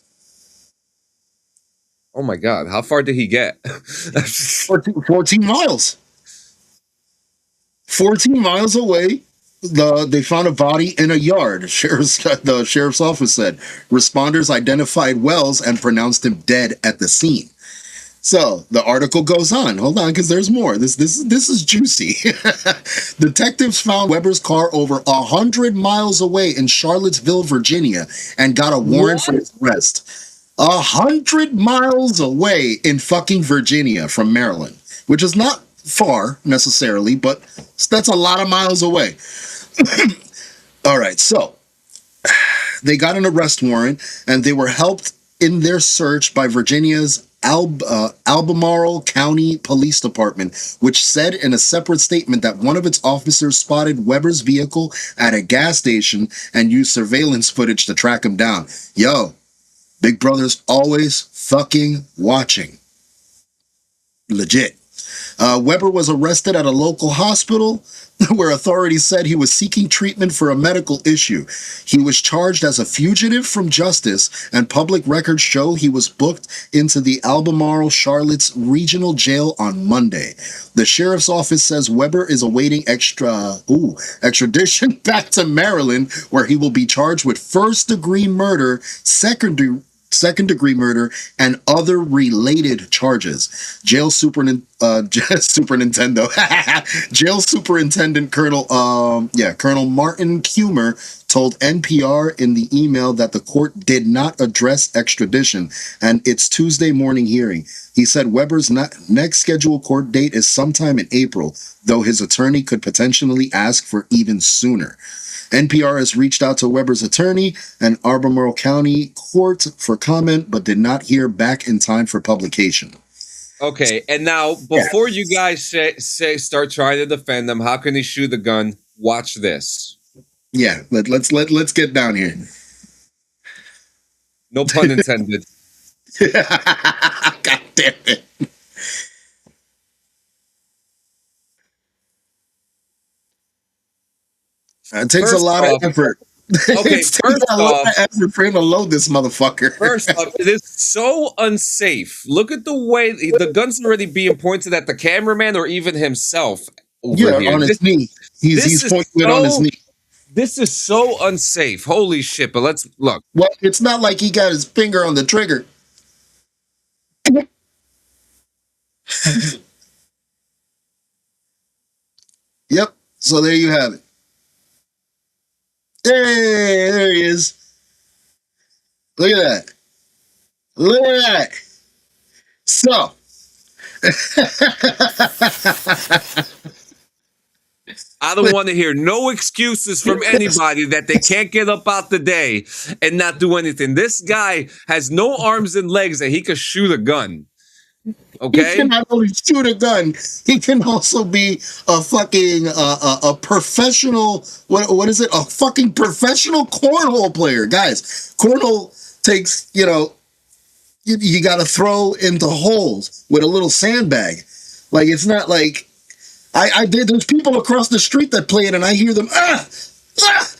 Oh my God. How far did he get? 14 miles. 14 miles away, they found a body in a yard. The sheriff's office said responders identified Wells and pronounced him dead at the scene. So the article goes on. Hold on, because there's more. This is juicy. Detectives found Weber's car over 100 miles away in Charlottesville, Virginia, and got a warrant for his arrest. 100 miles away in fucking Virginia from Maryland, which is not far necessarily, but that's a lot of miles away. All right, so they got an arrest warrant, and they were helped in their search by Virginia's Albemarle County Police Department, which said in a separate statement that one of its officers spotted Weber's vehicle at a gas station and used surveillance footage to track him down. Yo, Big Brother's always fucking watching. Legit. Weber was arrested at a local hospital where authorities said he was seeking treatment for a medical issue. He was charged as a fugitive from justice, and public records show he was booked into the Albemarle Charlotte's regional jail on Monday. The sheriff's office says Weber is awaiting extradition back to Maryland, where he will be charged with first-degree murder, second-degree murder, and other related charges. Jail Superintendent Colonel Martin Kumer told NPR in the email that the court did not address extradition and its Tuesday morning hearing. He said Weber's next scheduled court date is sometime in April, though his attorney could potentially ask for even sooner. NPR has reached out to Weber's attorney and Albemarle County Court for comment, but did not hear back in time for publication. Okay, and now before you guys start trying to defend him, how can he shoot the gun? Watch this. Yeah, let's get down here. No pun intended. God damn it. It takes a lot of effort. Okay, it takes a lot of effort for him to load this motherfucker. First off, it is so unsafe. Look at the way the gun's already being pointed at the cameraman or even himself. Over here. On his knee. He's pointing it on his knee. This is so unsafe. Holy shit. But let's look. Well, it's not like he got his finger on the trigger. Yep. So there you have it. Hey, there he is. Look at that. Look at that. So. I don't want to hear no excuses from anybody that they can't get up out the day and not do anything. This guy has no arms and legs that he could shoot a gun. Okay? He can not only shoot a gun, he can also be a fucking a professional. What is it? A fucking professional cornhole player, guys. Cornhole takes you got to throw into holes with a little sandbag. Like it's not like there's people across the street that play it, and I hear them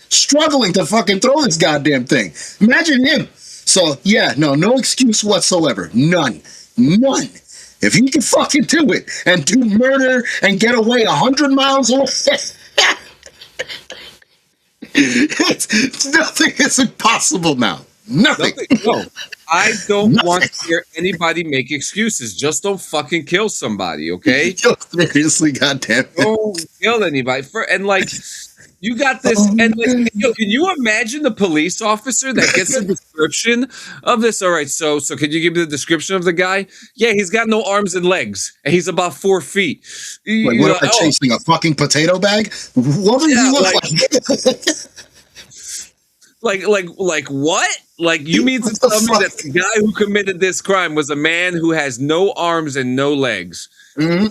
struggling to fucking throw this goddamn thing. Imagine him. So yeah, no excuse whatsoever. None. If he can fucking do it and do murder and get away 100 miles away, nothing is impossible now. Nothing. No, I don't want to hear anybody make excuses. Just don't fucking kill somebody, okay? Seriously, goddamn. Don't kill anybody. You got this, and can you imagine the police officer that gets the description of this? All right, so can you give me the description of the guy? Yeah, he's got no arms and legs, and he's about 4 feet. What am I chasing? A fucking potato bag? What does he look like? Like what? Like you mean to tell me that the guy who committed this crime was a man who has no arms and no legs? Mm-hmm.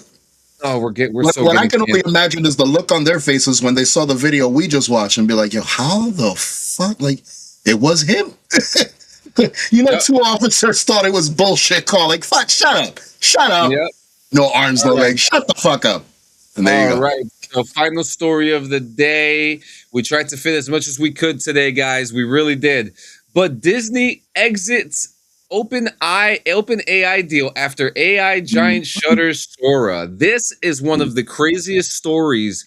Oh, we're so. What I can only imagine is the look on their faces when they saw the video we just watched and be like, "Yo, how the fuck?" Like, it was him. Two officers thought it was bullshit call. Like, fuck, shut up. Yep. No arms, no legs. Shut the fuck up. And there you go. All right. So, final story of the day. We tried to fit as much as we could today, guys. We really did. But Disney exits Open AI deal after AI giant shutters Sora. This is one of the craziest stories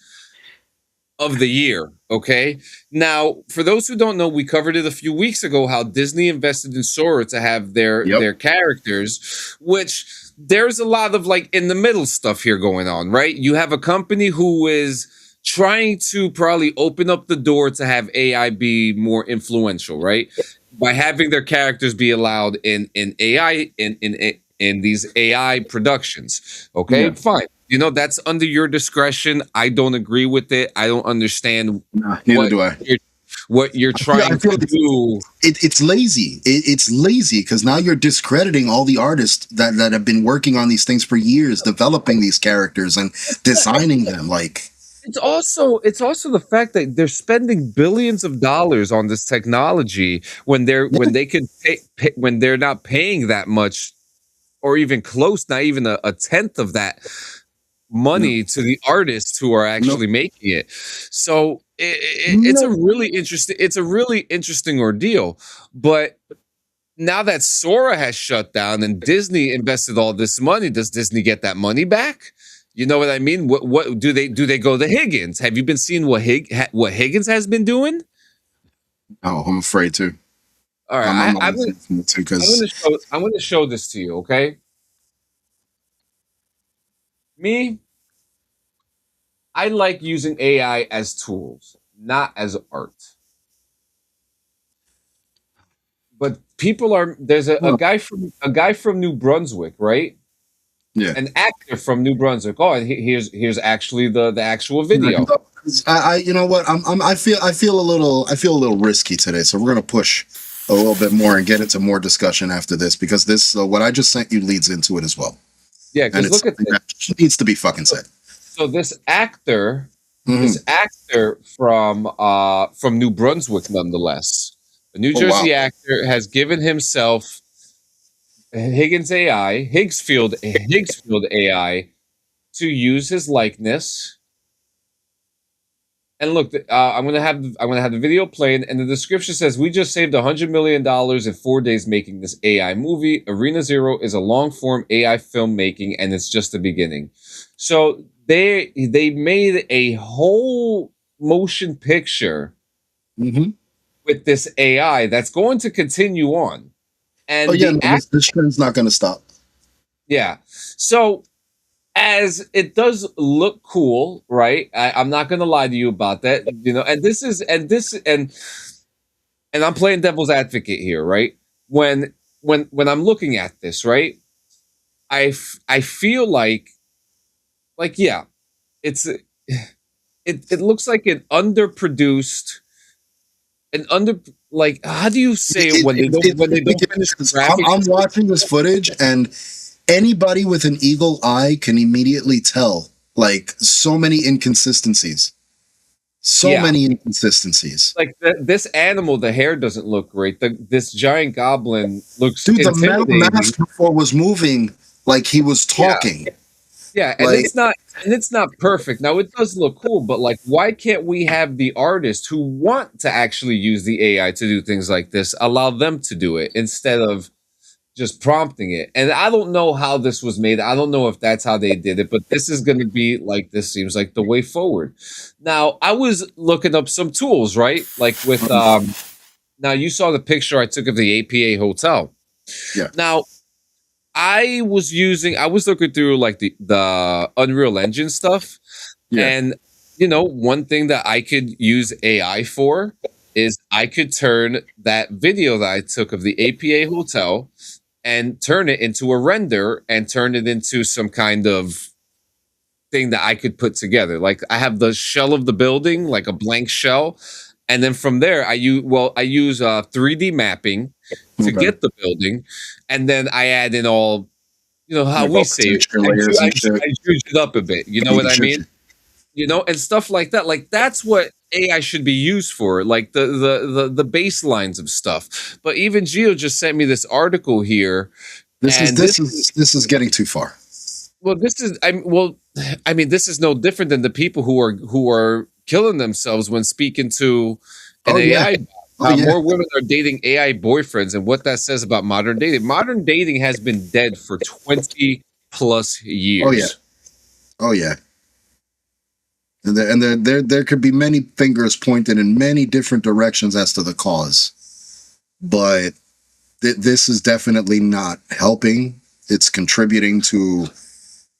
of the year. Okay. Now, for those who don't know, we covered it a few weeks ago how Disney invested in Sora to have their characters, which there's a lot of like in the middle stuff here going on, right? You have a company who is trying to probably open up the door to have AI be more influential, right? By having their characters be allowed in AI in these AI productions. Okay, fine. You know, that's under your discretion. I don't agree with it. I don't understand Neither do I. What you're trying to do. It's lazy. It's lazy because now you're discrediting all the artists that have been working on these things for years, developing these characters and designing them. Like it's also the fact that they're spending billions of dollars on this technology when they could pay, when they're not paying that much or even close, not even a tenth of that money to the artists who are actually making it. So it's a really interesting ordeal. But now that Sora has shut down and Disney invested all this money, does Disney get that money back? You know what I mean? What do they go to Higgins? Have you been seeing what Higgins has been doing? Oh, I'm afraid to. All right, I'm going to show this to you. Okay, me, I like using AI as tools, not as art. But there's a guy from New Brunswick, right? Yeah, an actor from New Brunswick. Oh, and here's actually the actual video. I you know what? I feel a little risky today, so we're gonna push a little bit more and get into more discussion after this because this what I just sent you leads into it as well. Yeah, because look at this. It needs to be fucking said. So this actor from New Brunswick, nonetheless, a New Jersey actor, has given himself Higgsfield AI to use his likeness. And look, I'm gonna have the video playing, and the description says, "We just saved $100 million in 4 days making this AI movie. Arena Zero is a long-form AI filmmaking, and it's just the beginning." So they made a whole motion picture with this AI that's going to continue on. And this trend's not going to stop. Yeah. So as it does look cool, right? I'm not going to lie to you about that, you know. And I'm playing devil's advocate here, right? When I'm looking at this, right? I feel like yeah, it looks like an underproduced. How do you say it when they don't finish graphics? I'm watching this footage and anybody with an eagle eye can immediately tell like so many inconsistencies. Many inconsistencies. Like this animal, the hair doesn't look great. This giant goblin looks the metal mask before was moving like he was talking. Yeah, and it's not perfect. Now it does look cool, but like, why can't we have the artists who want to actually use the AI to do things like this, allow them to do it instead of just prompting it? And I don't know how this was made. I don't know if that's how they did it, but this is going to be like, this seems like the way forward. Now, I was looking up some tools, right? Like with, now you saw the picture I took of the APA hotel. Yeah. Now, I was looking through like the Unreal Engine stuff. Yeah. And, you know, one thing that I could use AI for is I could turn that video that I took of the APA hotel and turn it into a render and turn it into some kind of thing that I could put together. Like I have the shell of the building, like a blank shell. And then from there, I use 3D mapping to get the building. And then I add in all, you know, how we say it. I juice it up a bit. You know what I mean? You know, and stuff like that. Like that's what AI should be used for, like the baselines of stuff. But even Gio just sent me this article here. This is getting too far. Well, this is this is no different than the people who are killing themselves when speaking to an AI. More women are dating AI boyfriends, and what that says about modern dating. Modern dating has been dead for 20 plus years. Oh yeah. There could be many fingers pointed in many different directions as to the cause, but this is definitely not helping. It's contributing to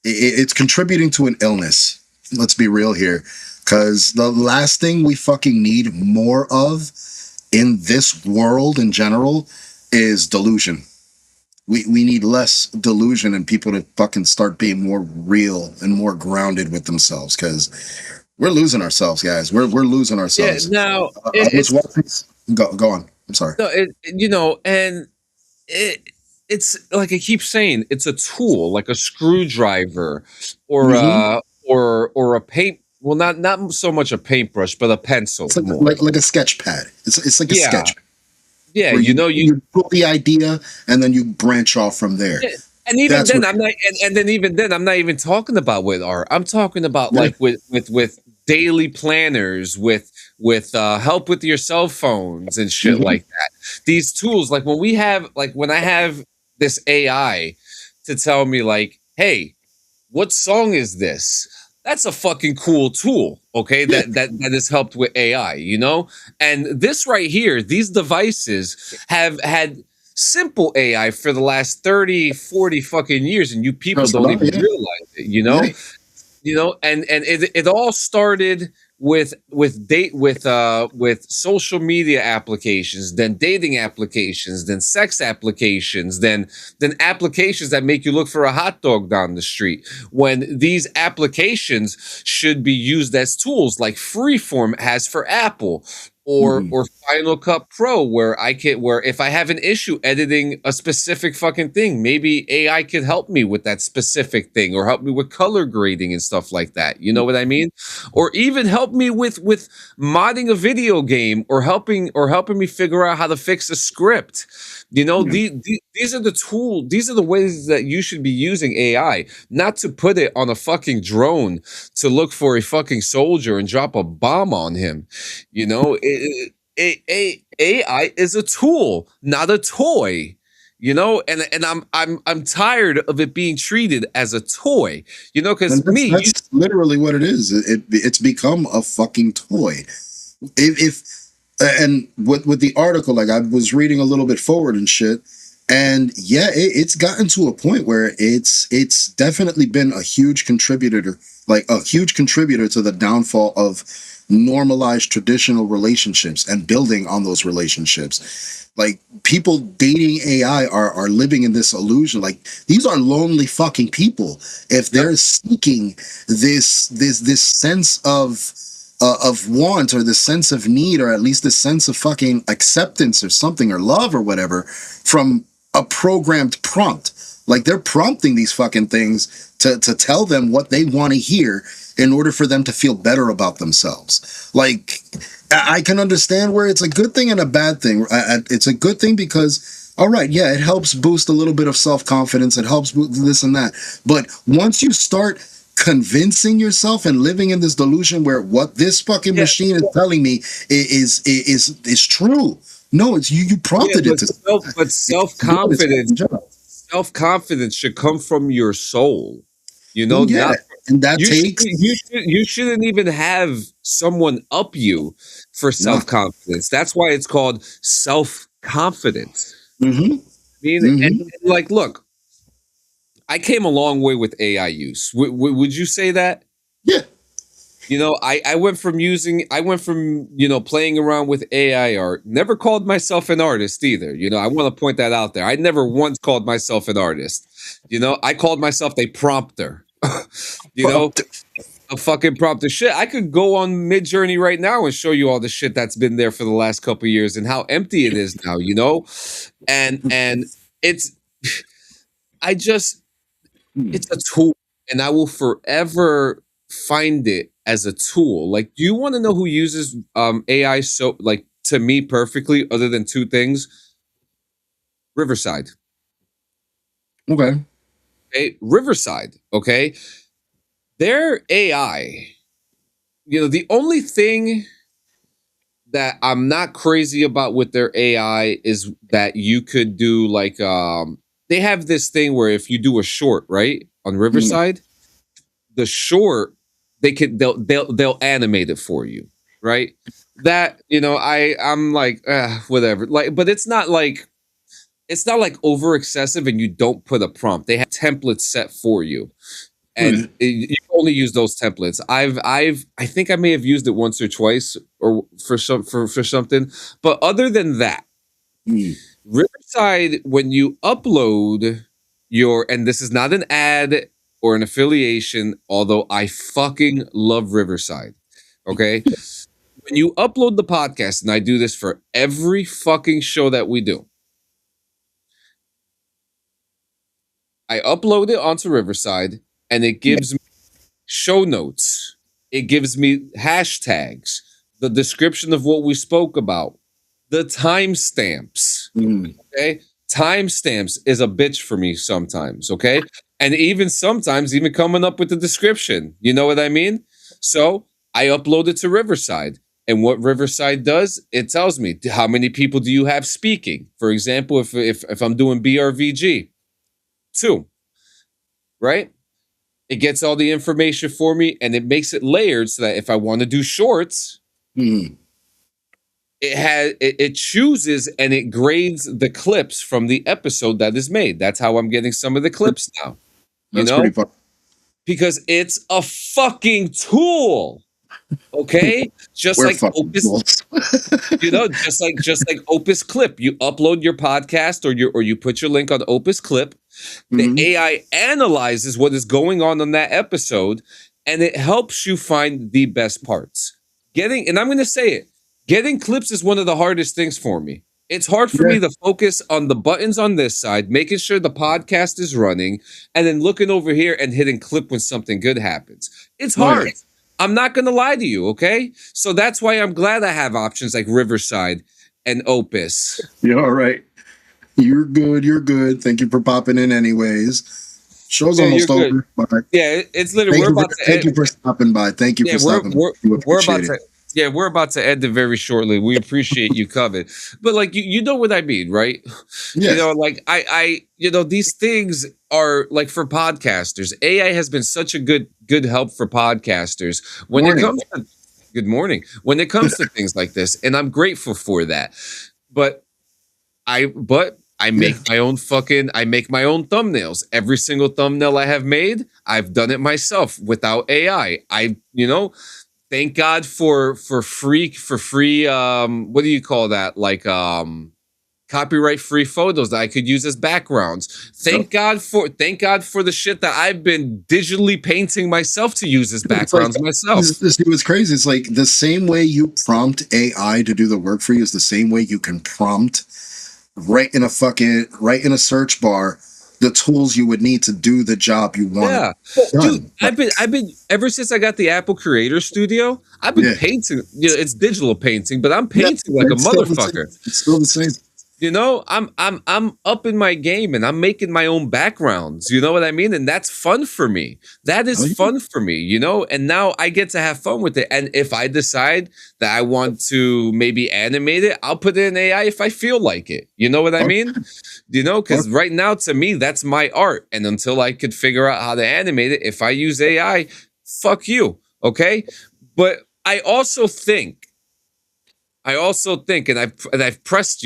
an illness. Let's be real here, because the last thing we fucking need more of in this world in general is delusion. We need less delusion and people to fucking start being more real and more grounded with themselves, because we're losing ourselves, guys. We're losing ourselves. Yeah, now I was watching. Go on. I'm sorry. no, and it's like I keep saying, it's a tool, like a screwdriver, or or a paint. Well, not so much a paintbrush, but a pencil. It's like a sketch pad. It's like a sketch. Yeah, where you put the idea and then you branch off from there. and even then I'm not, and then even then I'm not even talking about with art. I'm talking about like with daily planners, with help with your cell phones and shit like that. These tools, like when I have this AI to tell me like, hey, what song is this? That's a fucking cool tool, okay? That has helped with AI, you know? And this right here, these devices have had simple AI for the last 30, 40 fucking years, and you people don't even realize it, you know? You know, and it all started with social media applications, then dating applications, then sex applications, then applications that make you look for a hot dog down the street, when these applications should be used as tools like Freeform has for Apple, or Final Cut Pro, where if I have an issue editing a specific fucking thing, maybe AI could help me with that specific thing, or help me with color grading and stuff like that. You know what I mean? Or even help me with modding a video game, or helping me figure out how to fix a script. You know, these are the tools, these are the ways that you should be using AI, not to put it on a fucking drone to look for a fucking soldier and drop a bomb on him. You know, AI is a tool, not a toy. You know, and I'm tired of it being treated as a toy. You know, because that's literally what it is. It's become a fucking toy. And with the article, like I was reading a little bit forward and shit, and yeah, it's gotten to a point where it's definitely been a huge contributor to the downfall of normalized traditional relationships and building on those relationships. Like, people dating AI are living in this illusion. Like, these are lonely fucking people. If they're seeking this sense of want, or the sense of need, or at least the sense of fucking acceptance or something, or love or whatever, from a programmed prompt. Like, they're prompting these fucking things to tell them what they want to hear in order for them to feel better about themselves. Like, I can understand where it's a good thing and a bad thing. It's a good thing because, all right, yeah, it helps boost a little bit of self-confidence. It helps boost this and that. But once you start convincing yourself and living in this delusion where what this fucking machine is telling me is true. No, it's you prompted it to. But self-confidence should come from your soul. You know, and that takes you shouldn't even have someone up you for self-confidence. That's why it's called self-confidence. I mean, and like, look, I came a long way with AI use. Would you say that? Yeah. You know, I went from playing around with AI art. Never called myself an artist either. You know, I want to point that out there. I never once called myself an artist. You know, I called myself a prompter. You know, a fucking prompter. Shit, I could go on Midjourney right now and show you all the shit that's been there for the last couple of years and how empty it is now. You know, and it's it's a tool, and I will forever find it as a tool. Like, do you want to know who uses AI so, like, to me perfectly, other than two things? Riverside. Okay, Riverside. Okay, their AI. You know, the only thing that I'm not crazy about with their AI is that you could do like they have this thing where if you do a short, right, on Riverside, the short they'll animate it for you, right? That, I'm like, whatever. Like, but it's not like over excessive and you don't put a prompt. They have templates set for you. And you only use those templates. I think I may have used it once or twice or for something. But other than that, Riverside, when you upload and this is not an ad or an affiliation, although I fucking love Riverside. Okay. When you upload the podcast, and I do this for every fucking show that we do, I upload it onto Riverside and it gives me show notes. It gives me hashtags, the description of what we spoke about, the timestamps. Okay. Timestamps is a bitch for me sometimes. Okay. And even sometimes even coming up with the description. You know what I mean? So I upload it to Riverside. And what Riverside does, it tells me how many people do you have speaking. For example, if I'm doing BRVG, 2, right? It gets all the information for me and it makes it layered so that if I want to do shorts, it chooses and it grades the clips from the episode that is made. That's how I'm getting some of the clips now. That's pretty fun. Because it's a fucking tool. Okay, just like Opus, just like Opus Clip. You upload your podcast or you put your link on Opus Clip. The AI analyzes what is going on that episode, and it helps you find the best parts. And I'm going to say it, getting clips is one of the hardest things for me. It's hard for me to focus on the buttons on this side, making sure the podcast is running, and then looking over here and hitting clip when something good happens. It's hard. I'm not going to lie to you, okay? So that's why I'm glad I have options like Riverside and Opus. You're all right. You're good. Thank you for popping in anyways. Show's almost over. Yeah, it's literally, thank you for stopping by. Thank you for stopping by. We're about to end it very shortly. We appreciate you coming. But like you know what I mean, right? Yeah. Like I these things are like for podcasters. AI has been such a good help for podcasters when it comes to good morning. When it comes to things like this, and I'm grateful for that. But I make my own thumbnails. Every single thumbnail I have made, I've done it myself without AI. Thank God for free what do you call that? Like copyright free photos that I could use as backgrounds. Thank God for the shit that I've been digitally painting myself to use as backgrounds myself. It was crazy. It's like the same way you prompt AI to do the work for you is the same way you can prompt right in a search bar the tools you would need to do the job you want. Yeah, dude, I've been ever since I got the Apple Creator Studio. I've been painting. It's digital painting, but I'm painting like a motherfucker. It's still the same. I'm up in my game and I'm making my own backgrounds. You know what I mean? And that's fun for me. That is fun for me. And now I get to have fun with it. And if I decide that I want to maybe animate it, I'll put it in AI if I feel like it. You know what I mean? Because right now to me, that's my art. And until I could figure out how to animate it, if I use AI, fuck you. Okay. But I also think, and I've pressed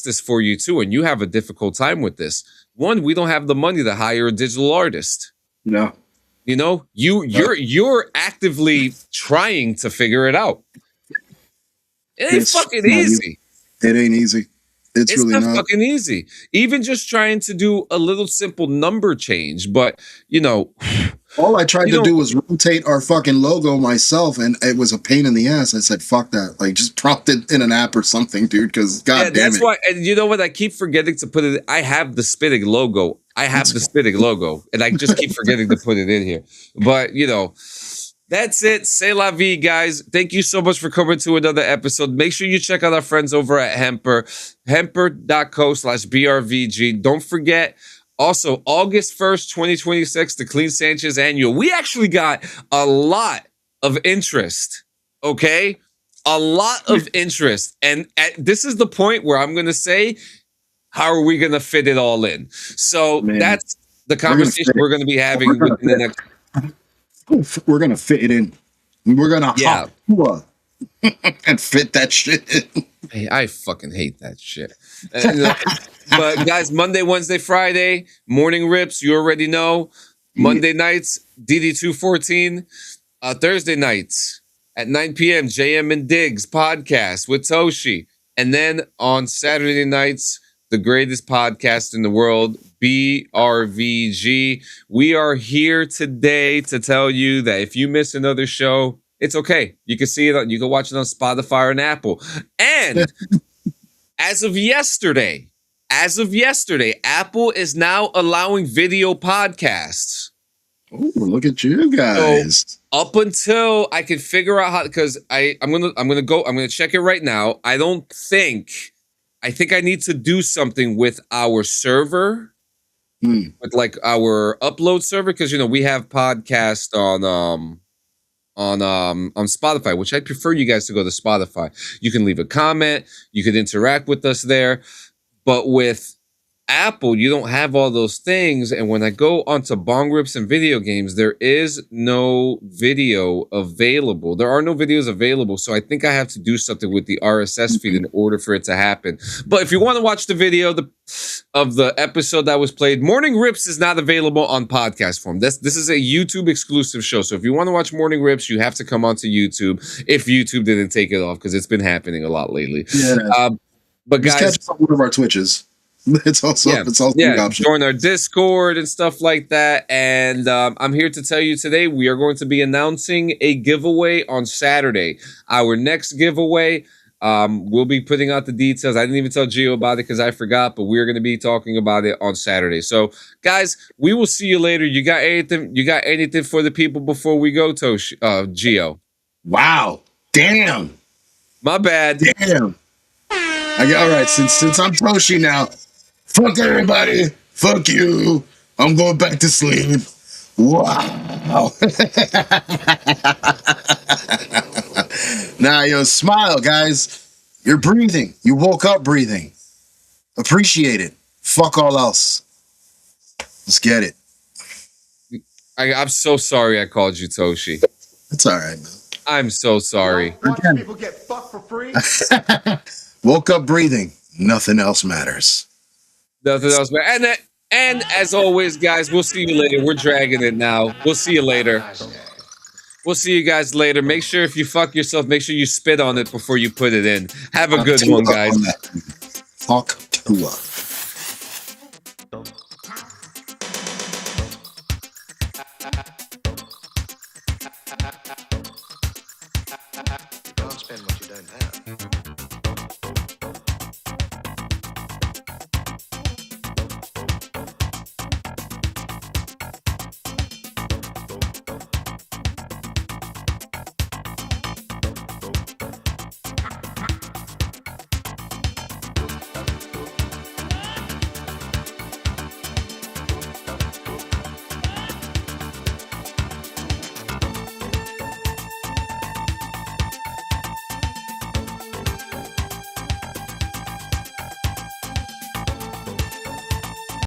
this for you too, and you have a difficult time with this. One, we don't have the money to hire a digital artist. No. You're actively trying to figure it out. It ain't fucking easy. It ain't easy. It's really not fucking easy. Even just trying to do a little simple number change, but all I tried to do was rotate our fucking logo myself, and it was a pain in the ass. I said, "Fuck that!" Like, just prompt it in an app or something, dude. Because damn that's why. And you know what? I keep forgetting to put it. I have the Spitting logo. And I just keep forgetting to put it in here. But that's it. C'est la vie, guys. Thank you so much for coming to another episode. Make sure you check out our friends over at Hemper, hemper.co/BRVG. Don't forget, also, August 1st, 2026, the Clean Sanchez Annual. We actually got a lot of interest, okay? A lot of interest. And this is the point where I'm going to say, how are we going to fit it all in? So that's the conversation we're going to be having within the next... We're gonna fit it in. We're gonna Yeah. hop and fit that shit in. Hey, I fucking hate that shit. But guys, Monday, Wednesday, Friday, morning rips, you already know. Monday nights, DD214. Thursday nights at 9 p.m., JM and Diggs podcast with Toshi. And then on Saturday nights, the greatest podcast in the world, BRVG. We are here today to tell you that if you miss another show, it's okay. You can see it. You can watch it on Spotify and Apple. And as of yesterday, Apple is now allowing video podcasts. Oh, look at you guys. So up until I can figure out how, because I'm gonna check it right now. I think I need to do something with our server, with like our upload server, because we have podcasts on Spotify, which I prefer you guys to go to Spotify. You can leave a comment, you can interact with us there, but with Apple, you don't have all those things. And when I go onto Bong Rips and video games, there is no video available. There are no videos available. So I think I have to do something with the RSS feed in order for it to happen. But if you want to watch the video of the episode that was played, Morning Rips is not available on podcast form. This is a YouTube exclusive show. So if you want to watch Morning Rips, you have to come onto YouTube if YouTube didn't take it off, because it's been happening a lot lately. Yeah. But just guys, catch one of our Twitches. It's also an option. Join our Discord and stuff like that. And I'm here to tell you today we are going to be announcing a giveaway on Saturday. Our next giveaway, we'll be putting out the details. I didn't even tell Gio about it because I forgot, but we're going to be talking about it on Saturday. So, guys, we will see you later. You got anything? You got anything for the people before we go, Gio? Wow! Damn! My bad. Damn! All right. Since I'm Toshi now. Fuck everybody. Fuck you. I'm going back to sleep. Wow. Now, smile, guys. You're breathing. You woke up breathing. Appreciate it. Fuck all else. Let's get it. I'm so sorry I called you Toshi. It's all right, man. I'm so sorry. Watching people get fucked for free? Woke up breathing. Nothing else matters. Nothing else. And as always, guys, we'll see you later. We're dragging it now. We'll see you later. We'll see you guys later. Make sure if you fuck yourself, make sure you spit on it before you put it in. Have a good one, guys. Talk to us.